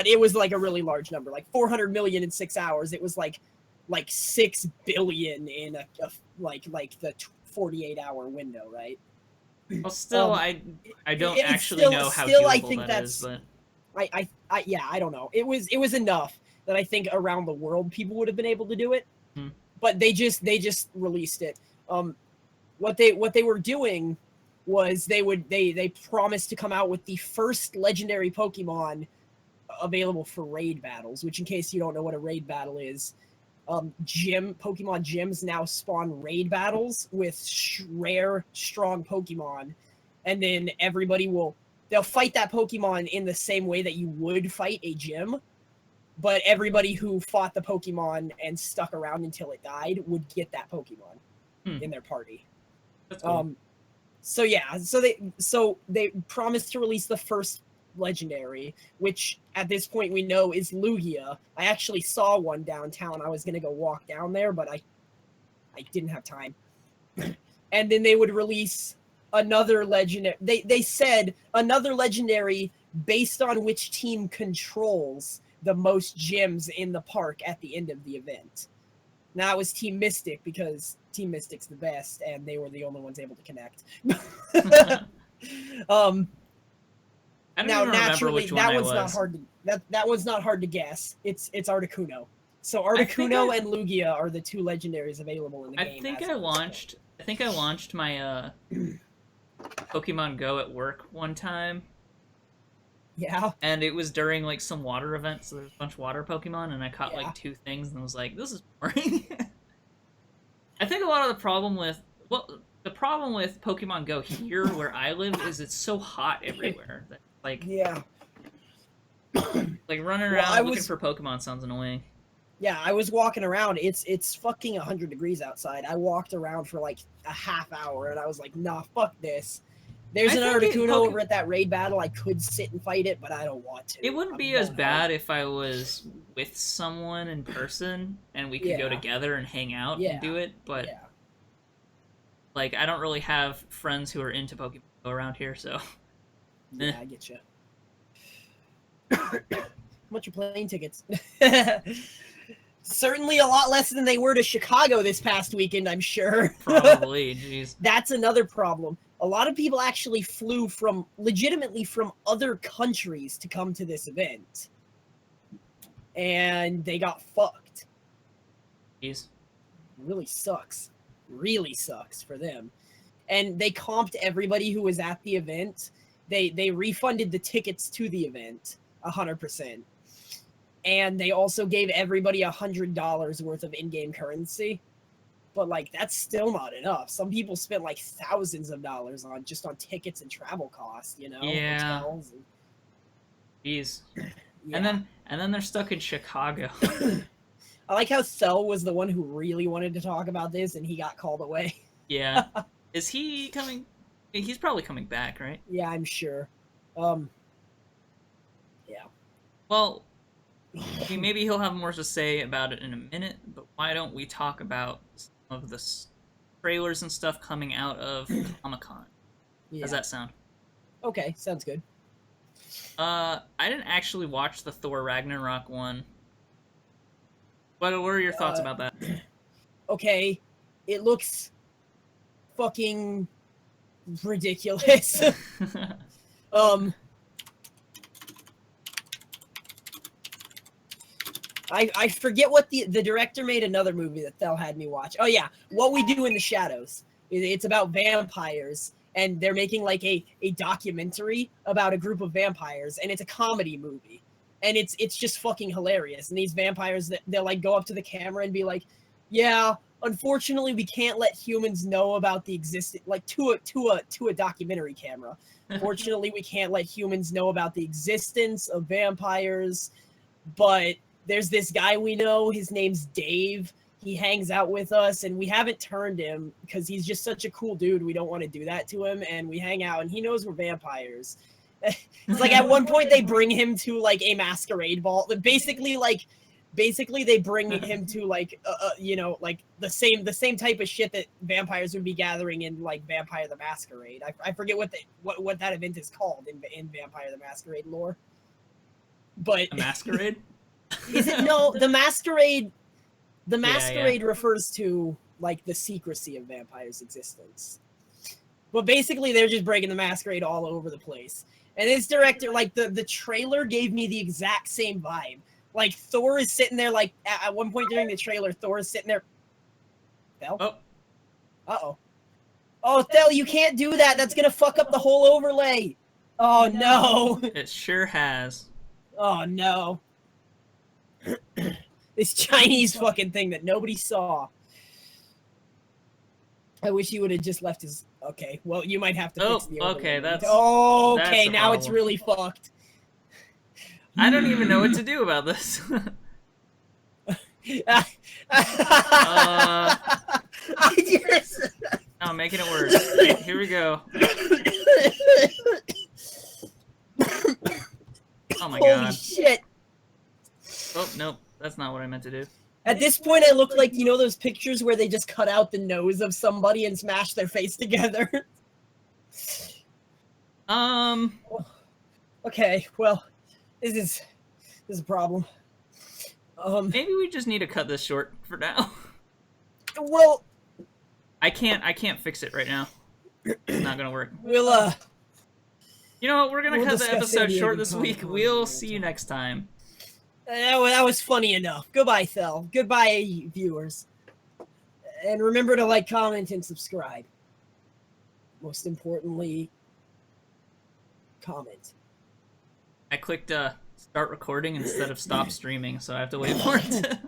it was like a really large number, like 400 million in 6 hours. It was like 6 billion in a like the 48-hour window, right? Well, still, I don't actually know how doable I think that is, but I don't know. It was enough that I think around the world people would have been able to do it, but they just released it. What they were doing was they promised to come out with the first legendary Pokemon available for raid battles. Which, in case you don't know what a raid battle is, Pokemon gyms now spawn raid battles with rare, strong Pokemon, and then they'll fight that Pokemon in the same way that you would fight a gym, but everybody who fought the Pokemon and stuck around until it died would get that Pokemon in their party. That's cool. So they promised to release the first legendary, which at this point we know is Lugia. I actually saw one downtown. I was gonna go walk down there, but I didn't have time. And then they would release another legendary. They said another legendary based on which team controls the most gyms in the park at the end of the event. Now it was Team Mystic, because Team Mystic's the best and they were the only ones able to connect. I don't even remember which one that one's not hard to guess. It's Articuno. So Articuno and Lugia are the two legendaries available in the game. I think I launched my Pokemon Go at work one time, Yeah. And it was during like some water event, so there's a bunch of water Pokemon, and I caught Yeah. like 2 things, and I was like, this is boring. I think a lot of the problem with Pokemon Go here where I live is it's so hot everywhere that like Yeah. like running Well, around looking for Pokemon sounds annoying. Yeah, I was walking around. It's fucking 100 degrees outside. I walked around for like a half hour, and I was like, nah, fuck this. There's an Articuno over at that raid battle. I could sit and fight it, but I don't want to. It wouldn't be as bad if I was with someone in person and we could go together and hang out and do it, but like I don't really have friends who are into Pokemon Go around here, so I get you. What's your plane tickets? Certainly a lot less than they were to Chicago this past weekend, I'm sure. Probably, jeez. That's another problem. A lot of people actually flew legitimately from other countries to come to this event. And they got fucked. Jeez. Really sucks. Really sucks for them. And they comped everybody who was at the event. They refunded the tickets to the event 100%. And they also gave everybody $100 worth of in-game currency. But like that's still not enough. Some people spent like thousands of dollars on tickets and travel costs, you know? Yeah. Hotels and... Jeez. Yeah. And then they're stuck in Chicago. I like how Cell was the one who really wanted to talk about this and he got called away. Yeah. Is he coming? He's probably coming back, right? Yeah, I'm sure. Yeah. Well, maybe he'll have more to say about it in a minute, but why don't we talk about some of the trailers and stuff coming out of Comic-Con? Yeah. Does that sound? Okay, sounds good. I didn't actually watch the Thor Ragnarok one. What are your thoughts about that? Okay, it looks fucking ridiculous. I forget what the director made another movie that Thel had me watch. Oh yeah, What We Do in the Shadows. It's about vampires, and they're making like a documentary about a group of vampires, and it's a comedy movie. And it's just fucking hilarious. And these vampires, they'll like go up to the camera and be like, yeah, unfortunately we can't let humans know about the existence, like to a documentary camera. Fortunately, we can't let humans know about the existence of vampires, but there's this guy we know, his name's Dave. He hangs out with us, and we haven't turned him because he's just such a cool dude. We don't want to do that to him, and we hang out, and he knows we're vampires. It's like at one point they bring him to like a masquerade ball. Basically they bring him to like you know, like the same type of shit that vampires would be gathering in like Vampire the Masquerade. I forget what that event is called in Vampire the Masquerade lore. But a masquerade? Is it no, the masquerade refers to like the secrecy of vampires' existence. But basically they're just breaking the masquerade all over the place. And this director, like the trailer gave me the exact same vibe. Like Thor is sitting there, like at one point during the trailer, Thor is sitting there. Thel? Oh. Uh-oh. Oh, Thel, you can't do that. That's gonna fuck up the whole overlay. Oh no. It sure has. Oh no. This Chinese fucking thing that nobody saw. I wish you would have just left his... Okay, well, you might have to fix the overlay. Okay, that's... Okay, now it's really fucked. I don't even know what to do about this. I'm making it worse. Here we go. Oh my god. Holy shit. Oh, nope. That's not what I meant to do. At this point, I look like, you know those pictures where they just cut out the nose of somebody and smash their face together? Okay, well, this is a problem. Maybe we just need to cut this short for now. Well, I can't fix it right now. It's not gonna work. We'll You know what? We're gonna cut the episode short this week. We'll see you next time. That was funny enough. Goodbye, Thel. Goodbye, viewers. And remember to like, comment, and subscribe. Most importantly, comment. I clicked start recording instead of stop streaming, so I have to wait for it.